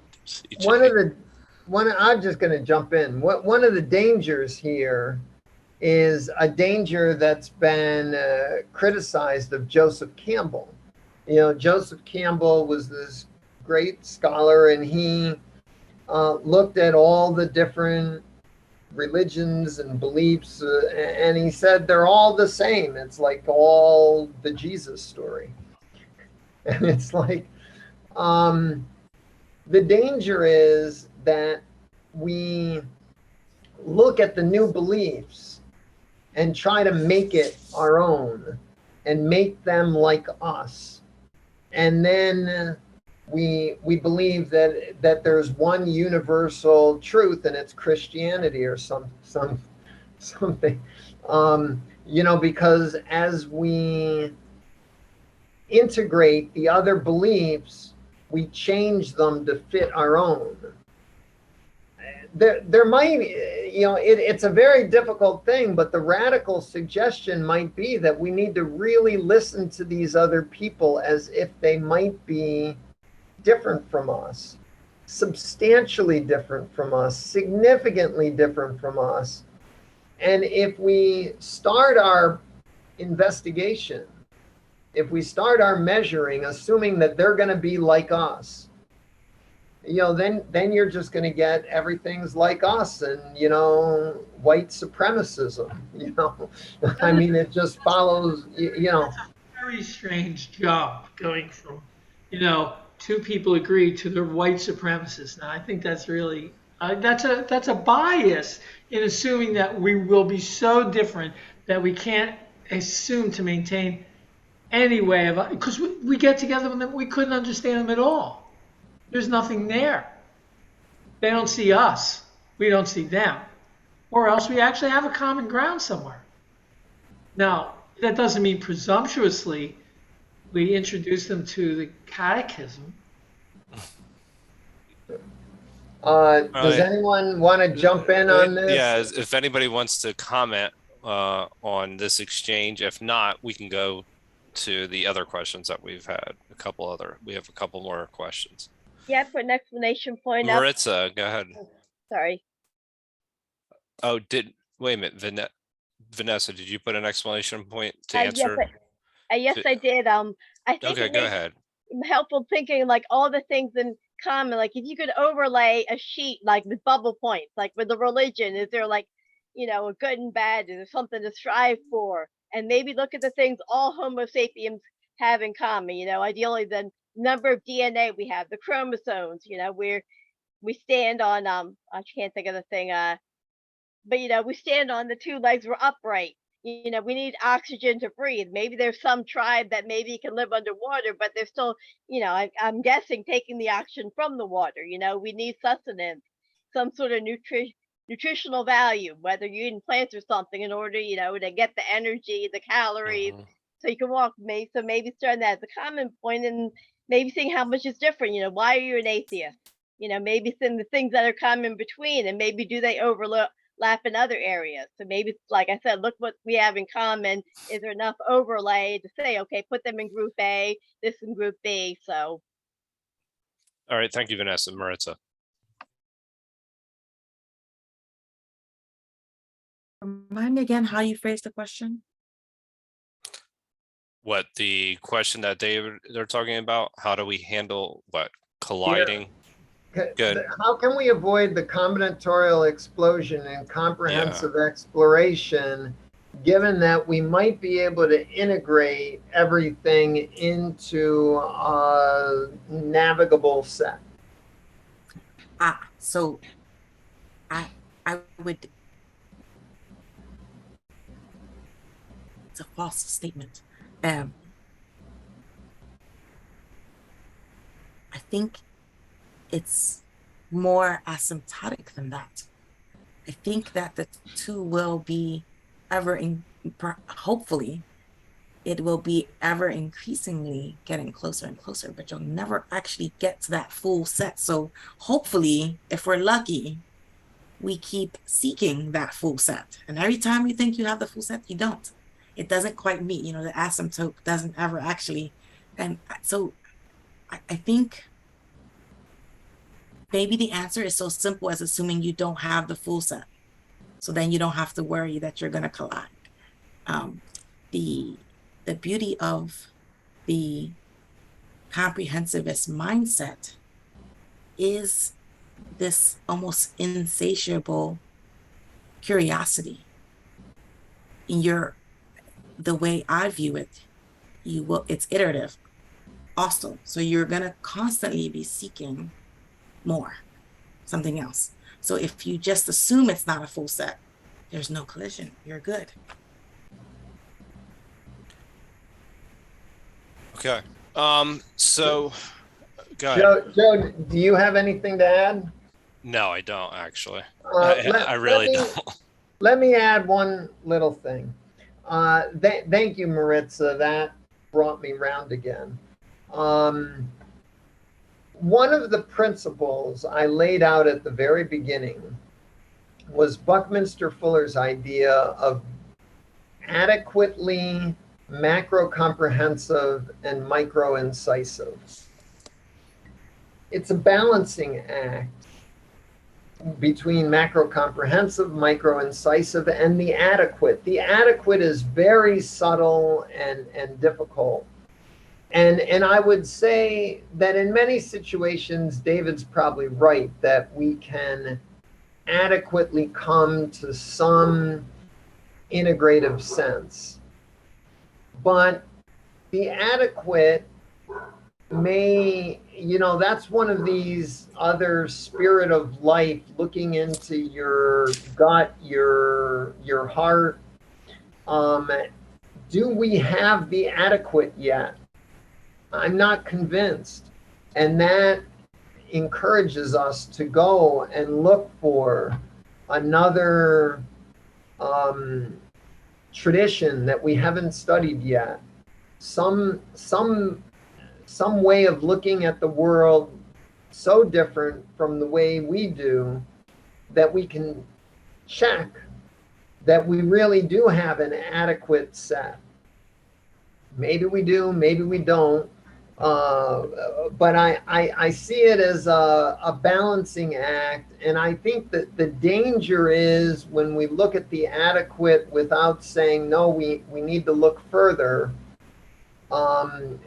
I'm just going to jump in. One of the dangers here is a danger that's been criticized of Joseph Campbell. Joseph Campbell was this great scholar, and he looked at all the different religions and beliefs, and he said they're all the same. It's like all the Jesus story. And it's like, the danger is that we look at the new beliefs and try to make it our own and make them like us. And then we believe that there's one universal truth, and it's Christianity or something. Because as we integrate the other beliefs, we change them to fit our own. There might, it's a very difficult thing, but the radical suggestion might be that we need to really listen to these other people as if they might be different from us, substantially different from us, significantly different from us. And if we start our investigation, if we start our measuring, assuming that they're going to be like us, then you're just going to get everything's like us and, white supremacism, I mean, it just follows, It's a very strange job going from, two people agree to the white supremacists. Now, I think that's really, that's a bias in assuming that we will be so different that we can't assume to maintain any way of, because we get together with them, we couldn't understand them at all. There's nothing there. They don't see us. We don't see them. Or else we actually have a common ground somewhere. Now, that doesn't mean presumptuously we introduce them to the catechism. Does anyone want to jump in on this? Yeah, if anybody wants to comment on this exchange. If not, we can go to the other questions that we've had. We have a couple more questions. Yeah, put an exclamation point up. Maritza, go ahead. Sorry. Oh, wait a minute, Vanessa, did you put an exclamation point to answer? Yes, I did. I think okay, go ahead. Helpful thinking, like all the things in common, like if you could overlay a sheet like with bubble points, like with the religion, is there like, a good and bad, is there something to strive for? And maybe look at the things all Homo sapiens have in common, ideally the number of DNA we have, the chromosomes, where we stand on, I can't think of the thing, but we stand on the two legs, we're upright. We need oxygen to breathe. Maybe there's some tribe that maybe can live underwater, but they're still, I'm guessing taking the oxygen from the water. We need sustenance, some sort of nutritional value, whether you're eating plants or something in order, to get the energy, the calories, so you can walk. So maybe starting that as a common point and maybe seeing how much is different. Why are you an atheist? Maybe some of the things that are common between, and maybe do they overlap in other areas. So maybe, like I said, look what we have in common. Is there enough overlay to say, okay, put them in group A, this in group B? So. All right. Thank you, Vanessa. Maritza. Remind me again how you phrased the question. What the question that they're talking about? How do we handle what colliding? Good. How can we avoid the combinatorial explosion in comprehensive exploration, given that we might be able to integrate everything into a navigable set? So I would. It's a false statement. I think it's more asymptotic than that. I think that the two will be hopefully, it will be ever increasingly getting closer and closer, but you'll never actually get to that full set. So hopefully, if we're lucky, we keep seeking that full set. And every time you think you have the full set, you don't. It doesn't quite meet, the asymptote doesn't ever actually. And so I think maybe the answer is so simple as assuming you don't have the full set. So then you don't have to worry that you're going to collide. The beauty of the comprehensivist mindset is this almost insatiable curiosity. The way I view it, it's iterative also. So you're going to constantly be seeking more, something else. So if you just assume it's not a full set, there's no collision, you're good. Okay. So go ahead. Joe, do you have anything to add? No, I don't actually. I really don't. Let me add one little thing. Thank you, Maritza. That brought me round again. One of the principles I laid out at the very beginning was Buckminster Fuller's idea of adequately macro-comprehensive and micro-incisive. It's a balancing act between macro-comprehensive, micro-incisive, and the adequate. The adequate is very subtle and difficult. And I would say that in many situations, David's probably right, that we can adequately come to some integrative sense. But the adequate may, that's one of these other spirit of life looking into your gut, your heart. Do we have the adequate yet? I'm not convinced. And that encourages us to go and look for another tradition that we haven't studied yet. Some way of looking at the world so different from the way we do that we can check that we really do have an adequate set. Maybe we do, maybe we don't. But I see it as a balancing act. And I think that the danger is when we look at the adequate without saying, no, we need to look further. But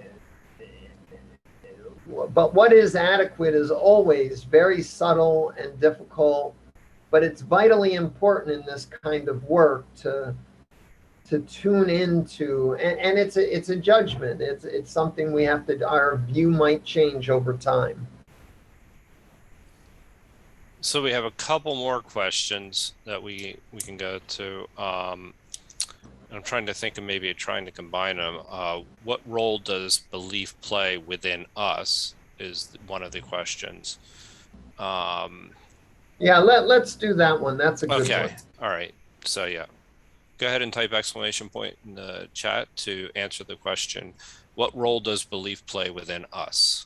what is adequate is always very subtle and difficult, but it's vitally important in this kind of work to tune into, and it's a judgment. It's something we have to, our view might change over time. So we have a couple more questions that we can go to. I'm trying to think of maybe trying to combine them. What role does belief play within us is one of the questions. Yeah, let's do that one. That's a good one. Okay. All right. So yeah, go ahead and type exclamation point in the chat to answer the question. What role does belief play within us?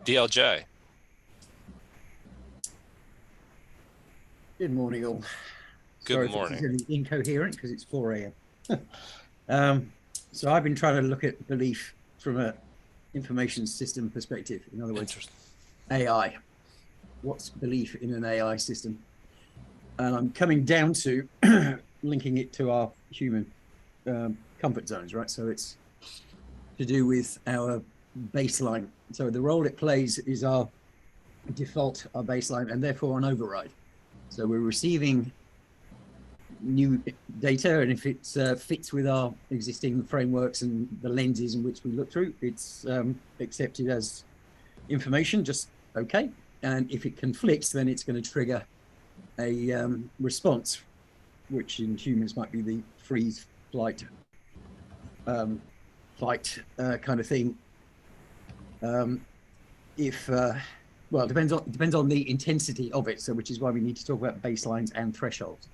DLJ. Good morning, all. Good Sorry morning. if this is incoherent because it's 4 a.m. So I've been trying to look at belief from a information system perspective. In other words, AI. What's belief in an AI system? And I'm coming down to linking it to our human comfort zones, right? So it's to do with our baseline. So the role it plays is our default, our baseline, and therefore an override. So we're receiving new data, and if it fits with our existing frameworks and the lenses in which we look through, it's accepted as information, just okay. And if it conflicts, then it's going to trigger a response, which in humans might be the freeze, flight, fight kind of thing. Well, it depends on the intensity of it. So, which is why we need to talk about baselines and thresholds.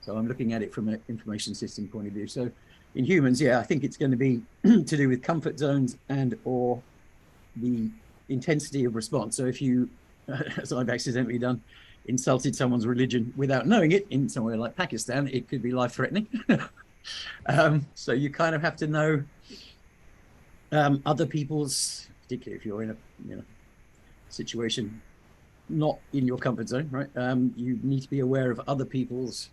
So I'm looking at it from an information system point of view. So in humans, yeah, I think it's going to be to do with comfort zones and or the intensity of response. So if you, as I've accidentally done, insulted someone's religion without knowing it in somewhere like Pakistan, it could be life-threatening. So you kind of have to know other people's, particularly if you're in a situation not in your comfort zone, right? You need to be aware of other people's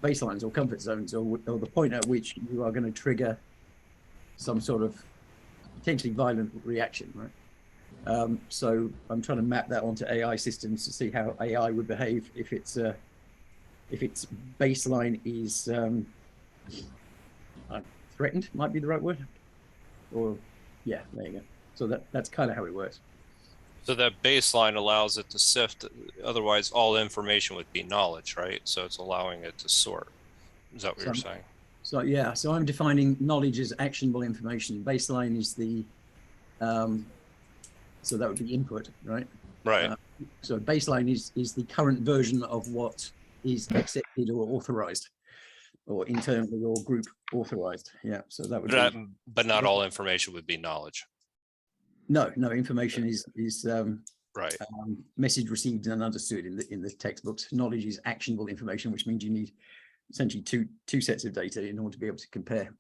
baselines or comfort zones, or the point at which you are going to trigger some sort of potentially violent reaction, right? So I'm trying to map that onto AI systems to see how AI would behave if its baseline is threatened, might be the right word, or yeah, there you go. So that's kind of how it works. So that baseline allows it to sift, otherwise all information would be knowledge, right? So it's allowing it to sort. Is that what you're saying? So yeah, so I'm defining knowledge as actionable information. Baseline is the, so that would be input, right? Right. So baseline is the current version of what is accepted or authorized, or internally or group authorized. Yeah, so that would be. But not all information would be knowledge. No, information is right. Message received and understood in the textbooks. Knowledge is actionable information, which means you need essentially two sets of data in order to be able to compare.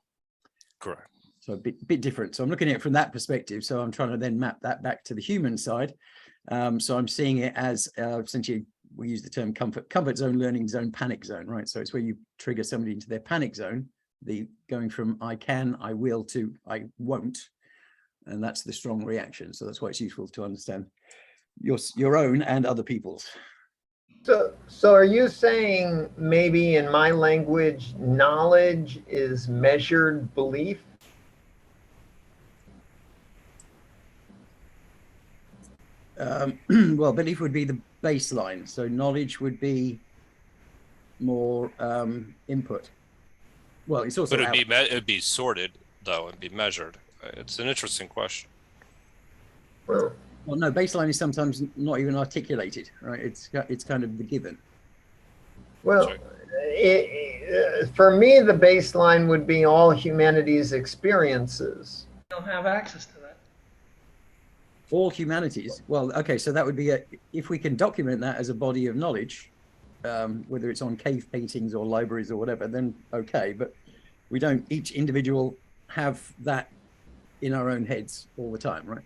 Correct. So a bit different. So I'm looking at it from that perspective. So I'm trying to then map that back to the human side. So I'm seeing it as essentially, we use the term comfort zone, learning zone, panic zone, right? So it's where you trigger somebody into their panic zone, the going from I can, I will to I won't. And that's the strong reaction. So that's why it's useful to understand your own and other people's. So are you saying maybe in my language, knowledge is measured belief? Well, belief would be the baseline. So knowledge would be more input. Well, it's also. But it'd be sorted though and be measured. It's an interesting question. Well, no, baseline is sometimes not even articulated, right? It's kind of the given. Well, for me, the baseline would be all humanity's experiences. We don't have access to that. All humanities. Well, okay, so that would be if we can document that as a body of knowledge, whether it's on cave paintings or libraries or whatever, then okay. But we don't each individual have that in our own heads all the time, right?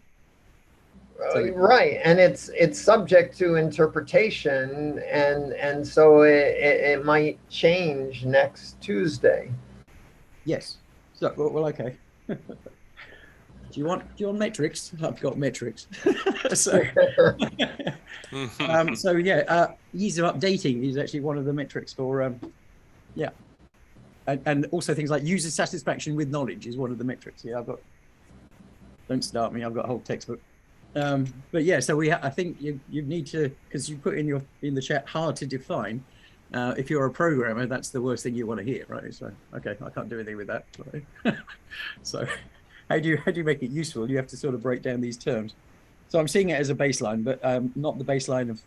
Right, and it's subject to interpretation, and so it might change next Tuesday. Yes. So well, okay. Do you want metrics? I've got metrics. So so yeah, ease of updating is actually one of the metrics for yeah, and also things like user satisfaction with knowledge is one of the metrics. Yeah, don't start me. I've got a whole textbook. But yeah, so I think you need to, because you put in the chat hard to define. If you're a programmer, that's the worst thing you want to hear, right? So okay, I can't do anything with that. Right? So how do you make it useful? You have to sort of break down these terms. So I'm seeing it as a baseline, but not the baseline of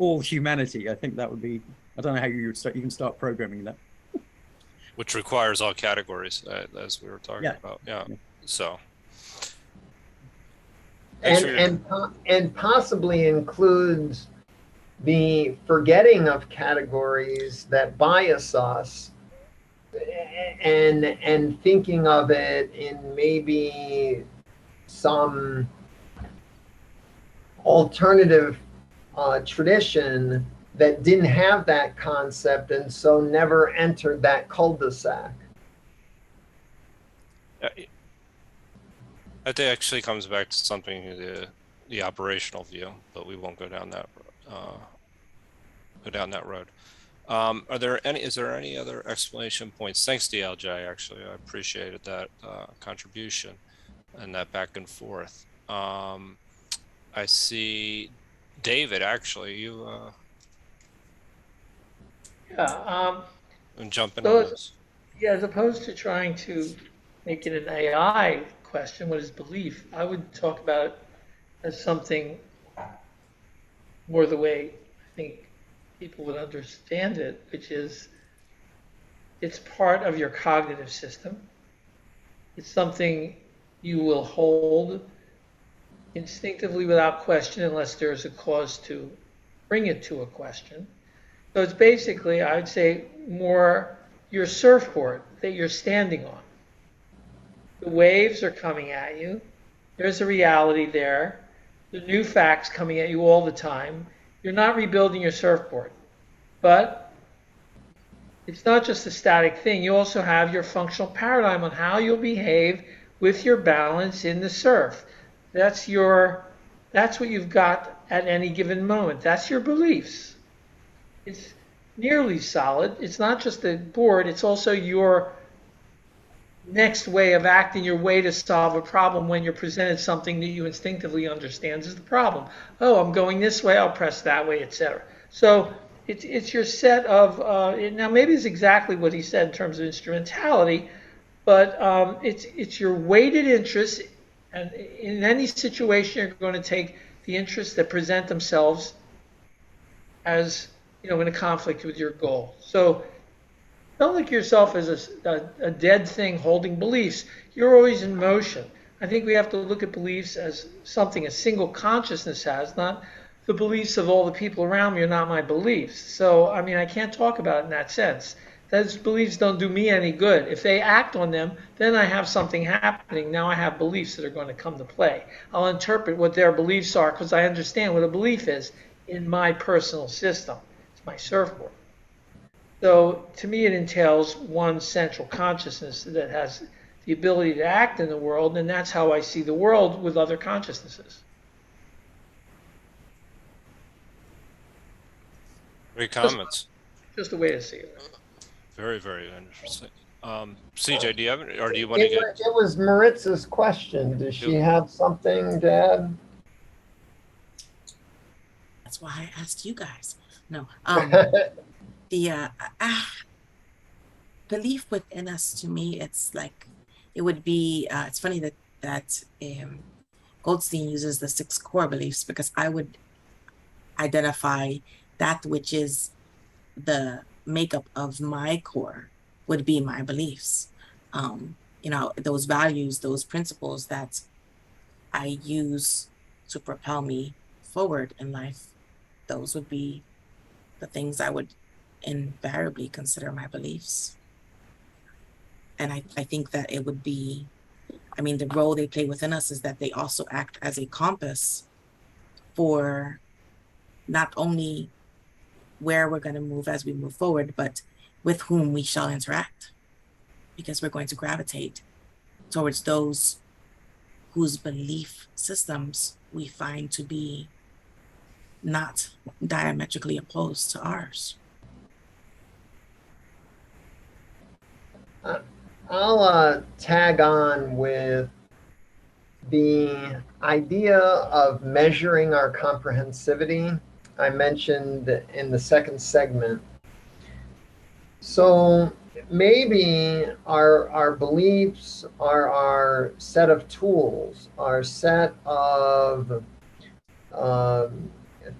all humanity. I think that would be. I don't know how you can start programming that. Which requires all categories, as we were talking about. Yeah. So. and possibly includes the forgetting of categories that bias us, and thinking of it in maybe some alternative tradition that didn't have that concept and so never entered that cul-de-sac. That actually comes back to something the operational view, but we won't go down that road. Is there any other explanation points? Thanks, DLJ. Actually, I appreciated that contribution and that back and forth. I see David. Actually, you and jumping on this. Yeah, as opposed to trying to make it an AI question, what is belief? I would talk about it as something more the way I think people would understand it, which is it's part of your cognitive system. It's something you will hold instinctively without question unless there's a cause to bring it to a question. So it's basically, I would say, more your surfboard that you're standing on. The waves are coming at you. There's a reality there. The new facts coming at you all the time. You're not rebuilding your surfboard. But it's not just a static thing. You also have your functional paradigm on how you'll behave with your balance in the surf. That's what you've got at any given moment. That's your beliefs. It's nearly solid. It's not just the board, it's also your next way of acting, your way to solve a problem when you're presented something that you instinctively understand is the problem. Oh, I'm going this way, I'll press that way, etc. So it's your set of, now maybe it's exactly what he said in terms of instrumentality, but it's your weighted interest, and in any situation you're going to take the interests that present themselves as, in a conflict with your goal. So don't look at yourself as a dead thing holding beliefs. You're always in motion. I think we have to look at beliefs as something a single consciousness has, not the beliefs of all the people around me are not my beliefs. So, I can't talk about it in that sense. Those beliefs don't do me any good. If they act on them, then I have something happening. Now I have beliefs that are going to come to play. I'll interpret what their beliefs are because I understand what a belief is in my personal system. It's my surfboard. So to me, it entails one central consciousness that has the ability to act in the world, and that's how I see the world with other consciousnesses. Great comments. Just a way to see it. Very, very interesting. CJ, do you have it, or do you want to get? It was Maritza's question. Does she have something to add? That's why I asked you guys. No. The belief within us, to me, it's like it would be. It's funny that Goldstein uses the 6 core beliefs, because I would identify that which is the makeup of my core would be my beliefs. Those values, those principles that I use to propel me forward in life, those would be the things I would invariably consider my beliefs. And I think that it would be, the role they play within us is that they also act as a compass for not only where we're going to move as we move forward, but with whom we shall interact, because we're going to gravitate towards those whose belief systems we find to be not diametrically opposed to ours. I'll tag on with the idea of measuring our comprehensivity I mentioned in the second segment. So maybe our beliefs are our set of tools, our set of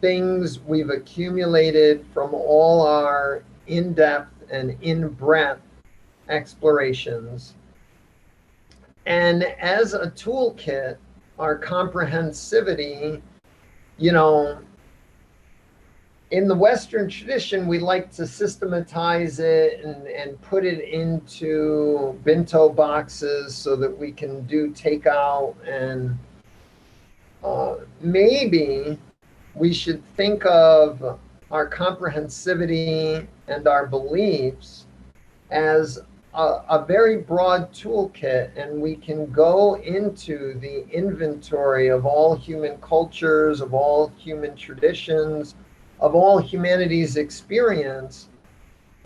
things we've accumulated from all our in-depth and in-breadth explorations. And as a toolkit our comprehensivity, you know, in the Western tradition, we like to systematize it and put it into bento boxes so that we can do takeout. And maybe we should think of our comprehensivity and our beliefs as a very broad toolkit, and we can go into the inventory of all human cultures, of all human traditions, of all humanity's experience,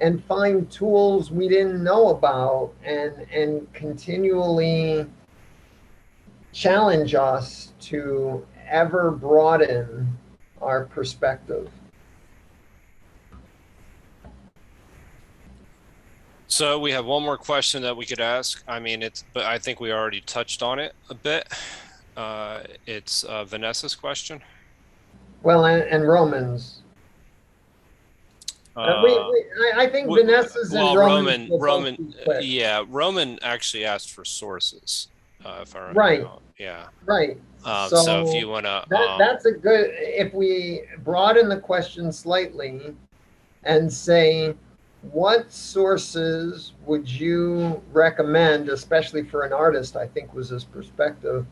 and find tools we didn't know about, and continually challenge us to ever broaden our perspective. So we have one more question that we could ask. I mean, but I think we already touched on it a bit. It's Vanessa's question. Well, and Romans. I think Vanessa's and Roman, yeah, Roman actually asked for sources. If I remember. Right. Yeah. Right. So if you want to, that's a good. If we broaden the question slightly, and say, what sources would you recommend, especially for an artist? I think was his perspective.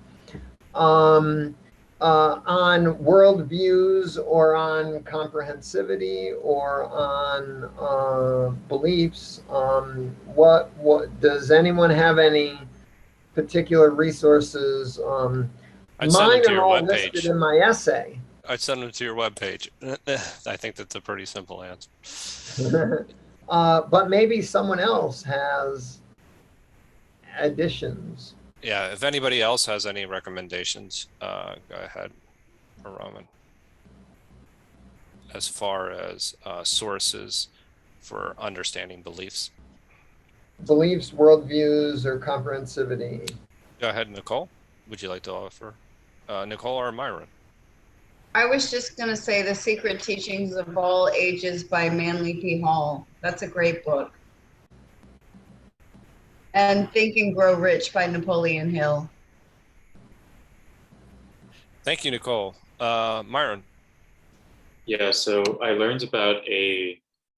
On worldviews, or on comprehensivity, or on beliefs. What does anyone have any particular resources? Mine are all listed in my essay. I'd send them to your webpage. I think that's a pretty simple answer. But maybe someone else has additions. Yeah, if anybody else has any recommendations, go ahead, for Roman. As far as sources for understanding beliefs. Beliefs, worldviews, or comprehensivity. Go ahead, Nicole. Would you like to offer? Nicole or Myron? I was just going to say The Secret Teachings of All Ages by Manly P. Hall. That's a great book. And Think and Grow Rich by Napoleon Hill. Thank you, Nicole. Myron. Yeah, so I learned about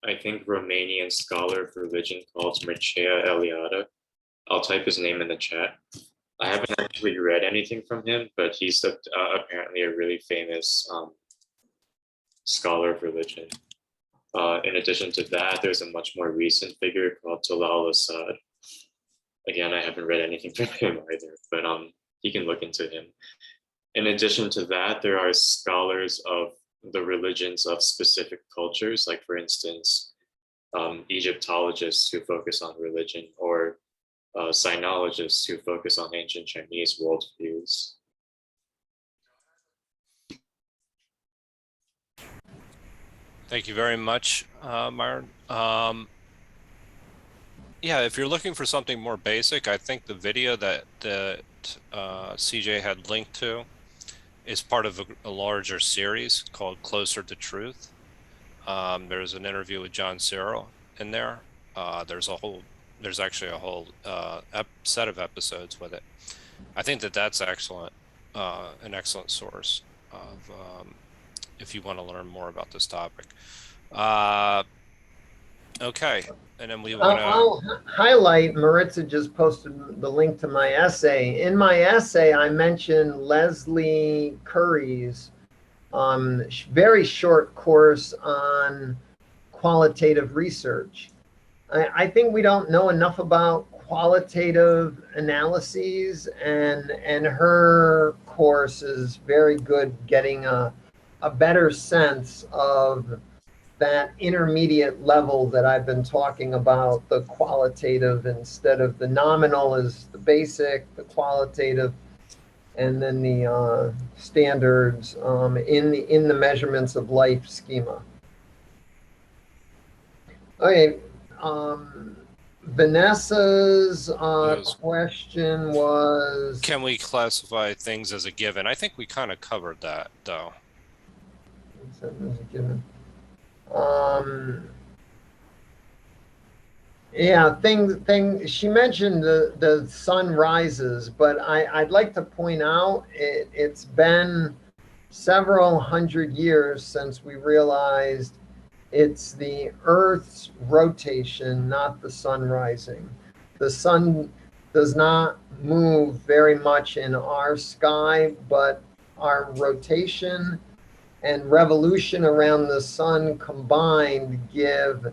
I think, Romanian scholar of religion called Mircea Eliade. I'll type his name in the chat. I haven't actually read anything from him, but he's apparently a really famous scholar of religion. In addition to that, there's a much more recent figure called Talal Asad. Again, I haven't read anything from him either, but you can look into him. In addition to that, there are scholars of the religions of specific cultures, like, for instance, Egyptologists who focus on religion, or sinologists who focus on ancient Chinese worldviews. Thank you very much, Myron. Yeah, if you're looking for something more basic, I think the video that CJ had linked to is part of a larger series called Closer to Truth. There's an interview with John Cyril in there. There's actually a whole set of episodes with it. I think that's excellent, an excellent source of if you want to learn more about this topic. Okay, and then we want to. I'll highlight. Maritza just posted the link to my essay. In my essay, I mentioned Leslie Curry's very short course on qualitative research. I think we don't know enough about qualitative analyses, and her course is very good getting a better sense of that intermediate level that I've been talking about, the qualitative instead of the nominal is the basic, the qualitative, and then the standards in the measurements of life schema. Okay, Vanessa's question was, can we classify things as a given? I think we kind of covered that, though. As a given. Yeah, she mentioned the sun rises, but I'd like to point out it's been several hundred years since we realized it's the Earth's rotation, not the sun rising. The sun does not move very much in our sky, but our rotation and revolution around the sun combined give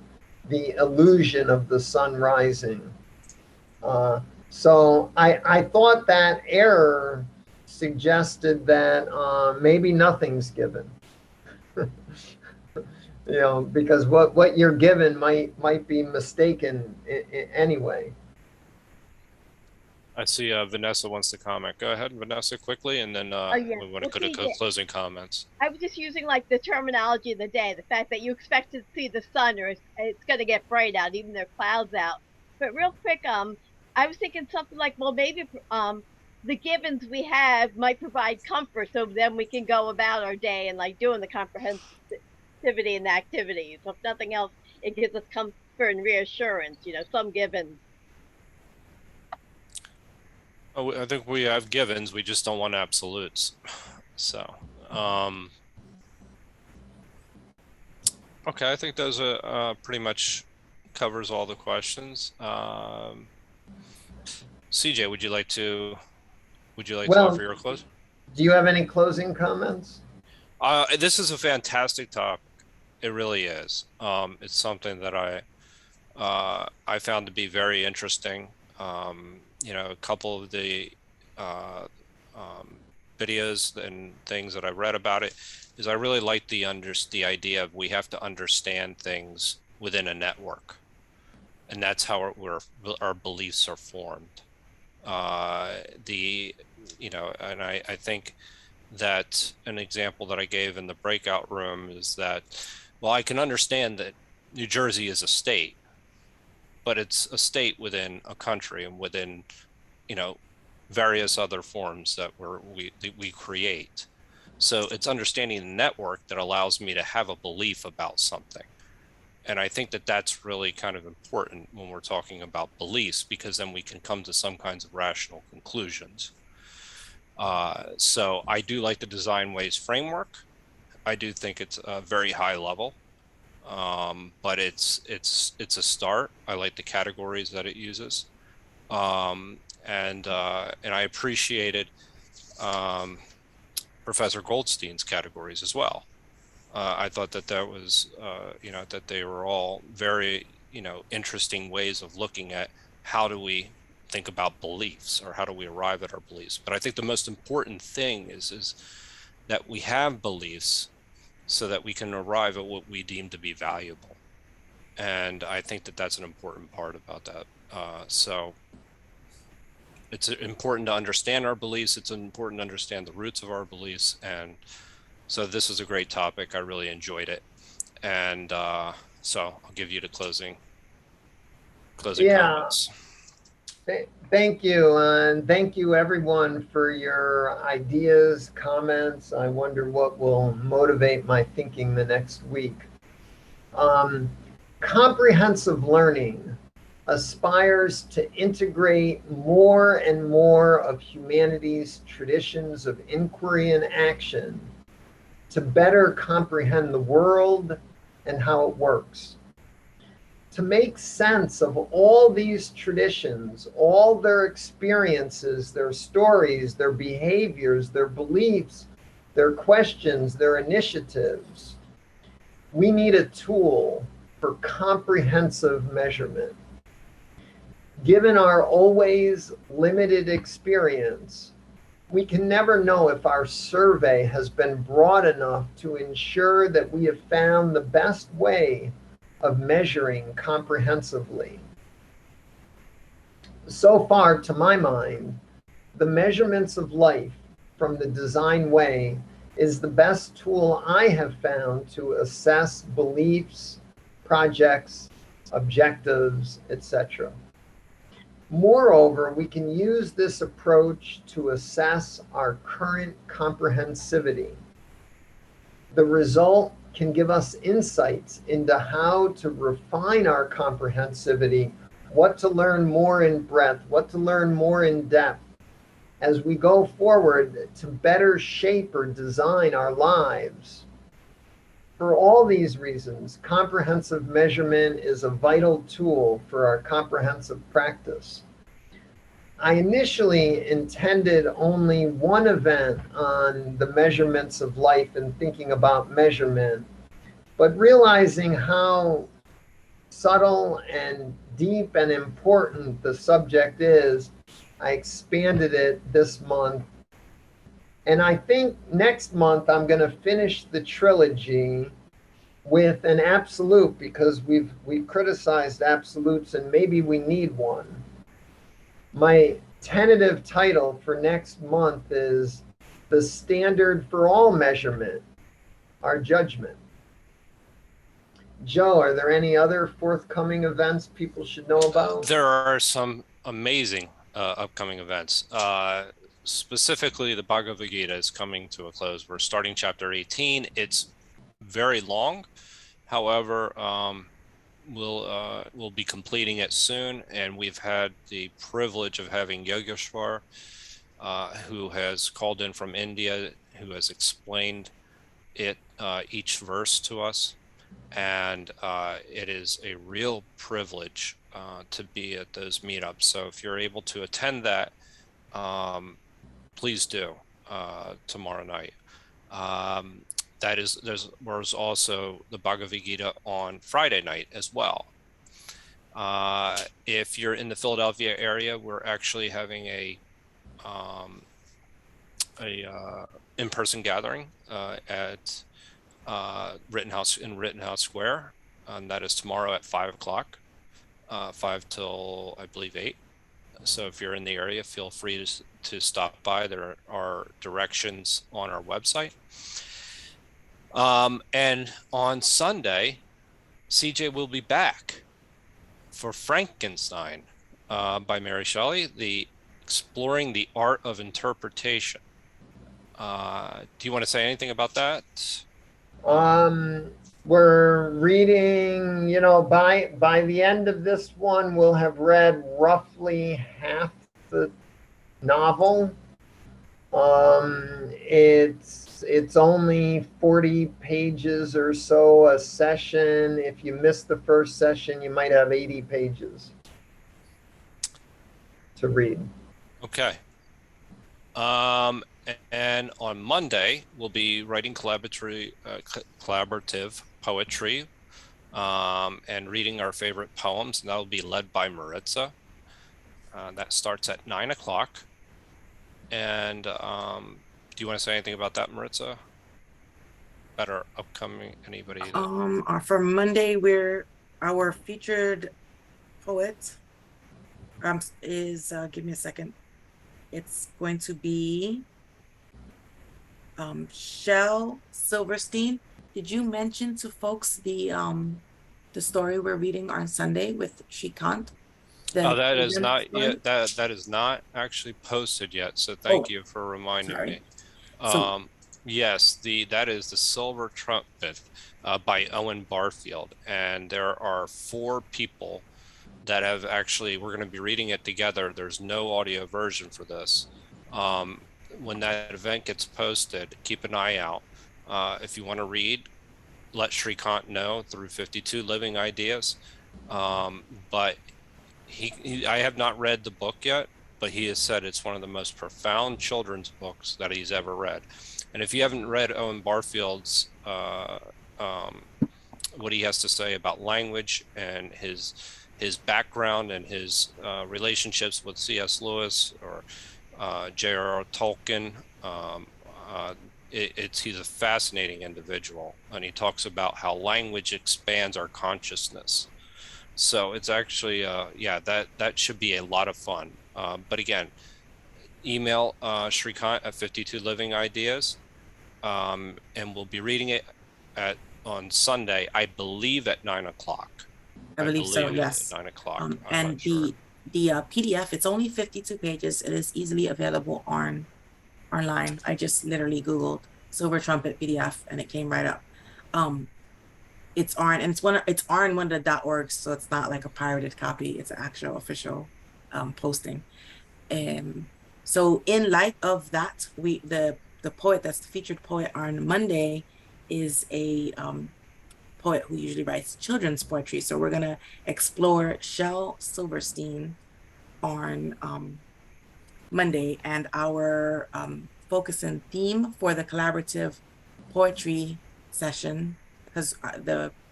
the illusion of the sun rising. So I thought that error suggested that maybe nothing's given. You know, because what you're given might be mistaken anyway. I see Vanessa wants to comment. Go ahead, Vanessa, quickly, and then Oh, yeah. we want Well, to go to TJ, closing comments. I was just using like the terminology of the day, the fact that you expect to see the sun or it's going to get bright out, even though there are clouds out. But real quick, I was thinking something like, well, maybe the givens we have might provide comfort, so then we can go about our day and like doing the comprehensivity and the activities. If nothing else, it gives us comfort and reassurance. You know, some givens. Oh, I think we have givens. We just don't want absolutes. So, okay, I think those are pretty much covers all the questions. CJ, would you like to offer your close? Do you have any closing comments? This is a fantastic topic. It really is. It's something that I found to be very interesting. You know, a couple of the videos and things that I read about it is I really like the idea of we have to understand things within a network, and that's how our beliefs are formed. You know, and I think that an example that I gave in the breakout room is that, well, I can understand that New Jersey is a state, but it's a state within a country and within, you know, various other forms that we create. So it's understanding the network that allows me to have a belief about something. And I think that that's really kind of important when we're talking about beliefs, because then we can come to some kinds of rational conclusions. So I do like the Design Ways framework. I do think it's a very high level. But it's a start. I like the categories that it uses, and I appreciated Professor Goldstein's categories as well. I thought that was you know, that they were all very, you know, interesting ways of looking at how do we think about beliefs, or how do we arrive at our beliefs. But I think the most important thing is that we have beliefs so that we can arrive at what we deem to be valuable. And I think that that's an important part about that. So it's important to understand our beliefs. It's important to understand the roots of our beliefs. And so this is a great topic. I really enjoyed it. And so I'll give you the closing comments. Thank you, and thank you everyone for your ideas, comments. I wonder what will motivate my thinking the next week. Comprehensive learning aspires to integrate more and more of humanity's traditions of inquiry and action to better comprehend the world and how it works. To make sense of all these traditions, all their experiences, their stories, their behaviors, their beliefs, their questions, their initiatives, we need a tool for comprehensive measurement. Given our always limited experience, we can never know if our survey has been broad enough to ensure that we have found the best way of measuring comprehensively. So far, to my mind, the measurements of life from the Design Way is the best tool I have found to assess beliefs, projects, objectives, etc. Moreover, we can use this approach to assess our current comprehensivity. The result can give us insights into how to refine our comprehensivity what to learn more in breadth, what to learn more in depth as we go forward to better shape or design our lives. For all these reasons, comprehensive measurement is a vital tool for our comprehensive practice. I initially intended only one event on the measurements of life and thinking about measurement, but realizing how subtle and deep and important the subject is, I expanded it this month. And I think next month I'm going to finish the trilogy with an absolute, because we've criticized absolutes and maybe we need one. My tentative title for next month is The Standard for All Measurement, Our Judgment. Joe, are there any other forthcoming events people should know about? There are some amazing upcoming events. Specifically, the Bhagavad Gita is coming to a close. We're starting chapter 18. It's very long. However, we'll be completing it soon, and we've had the privilege of having Yogeshwar, who has called in from India, who has explained it, each verse to us. And it is a real privilege to be at those meetups. So if you're able to attend that, please do tomorrow night. There's also the Bhagavad Gita on Friday night as well. If you're in the Philadelphia area, we're actually having a in-person gathering at Rittenhouse Square, and that is tomorrow at 5 o'clock, 5 till I believe 8. So if you're in the area, feel free to stop by. There are directions on our website. And on Sunday, CJ will be back for Frankenstein by Mary Shelley, the Exploring the Art of Interpretation. Do you want to say anything about that? We're reading, by the end of this one, we'll have read roughly half the novel. It's only 40 pages or so a session. If you miss the first session, you might have 80 pages to read. Okay. And on Monday, we'll be writing collaborative poetry and reading our favorite poems, and that'll be led by Maritza. That starts at 9 o'clock. And do you want to say anything about that, Maritza? About our upcoming, anybody? For Monday, our featured poet is, give me a second. It's going to be Shel Silverstein. Did you mention to folks the story we're reading on Sunday with Shrikant? That is not yet. That is not actually posted yet. So thank you for reminding me. Yes, that is The Silver Trumpet by Owen Barfield, and there are 4 people that have actually. We're going to be reading it together. There's no audio version for this. When that event gets posted, keep an eye out. If you want to read, let Shrikant know through 52 Living Ideas. But I have not read the book yet, but he has said it's one of the most profound children's books that he's ever read. And if you haven't read Owen Barfield's, what he has to say about language and his background and his relationships with C.S. Lewis or J.R.R. Tolkien, he's a fascinating individual, and he talks about how language expands our consciousness. So it's actually, that should be a lot of fun. But again, email Shrikant at 52 Living Ideas, and we'll be reading it on Sunday, I believe at 9 o'clock. I believe so, yes. At 9 o'clock. And the PDF, it's only 52 pages. It is easily available online. I just literally Googled Silver Trumpet PDF and it came right up. it's on, and it's on one of the .org, so it's not like a pirated copy. It's an actual official posting. So in light of that, the poet that's the featured poet on Monday is a poet who usually writes children's poetry. So we're gonna explore Shel Silverstein on Monday, and our focus and theme for the collaborative poetry session, because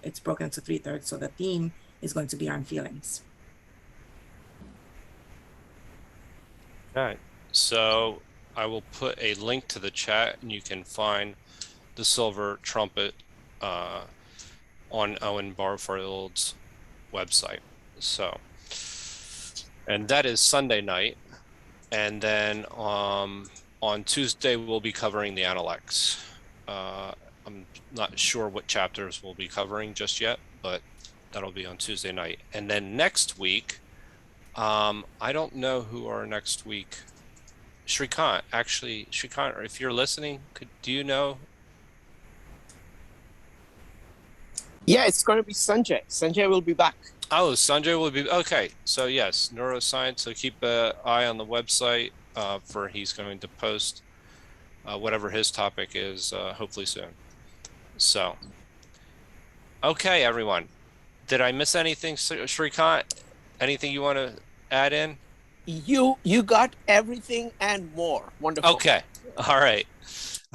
it's broken into 3/3, so the theme is going to be on feelings. Okay, so I will put a link to the chat, and you can find the Silver Trumpet on Owen Barfield's website. So, and that is Sunday night, and then on Tuesday we'll be covering the Analects. I'm not sure what chapters we'll be covering just yet, but that'll be on Tuesday night. And then next week, I don't know who our next week. Shrikant, actually, Shrikant, if you're listening, do you know? Yeah, it's going to be Sanjay. Sanjay will be back. Oh, Sanjay will be, okay. So yes, neuroscience. So keep an eye on the website for he's going to post whatever his topic is, hopefully soon. So, okay, everyone. Did I miss anything, Shrikant? Anything you want to add in? You got everything and more. Wonderful. Okay. All right.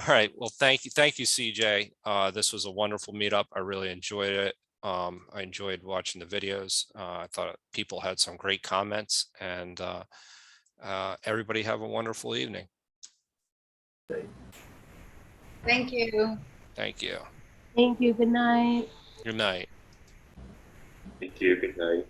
All right. Well, thank you, CJ. This was a wonderful meetup. I really enjoyed it. I enjoyed watching the videos. I thought people had some great comments, and everybody have a wonderful evening. Thank you. Thank you. Thank you. Good night. Good night. Thank you. Good night.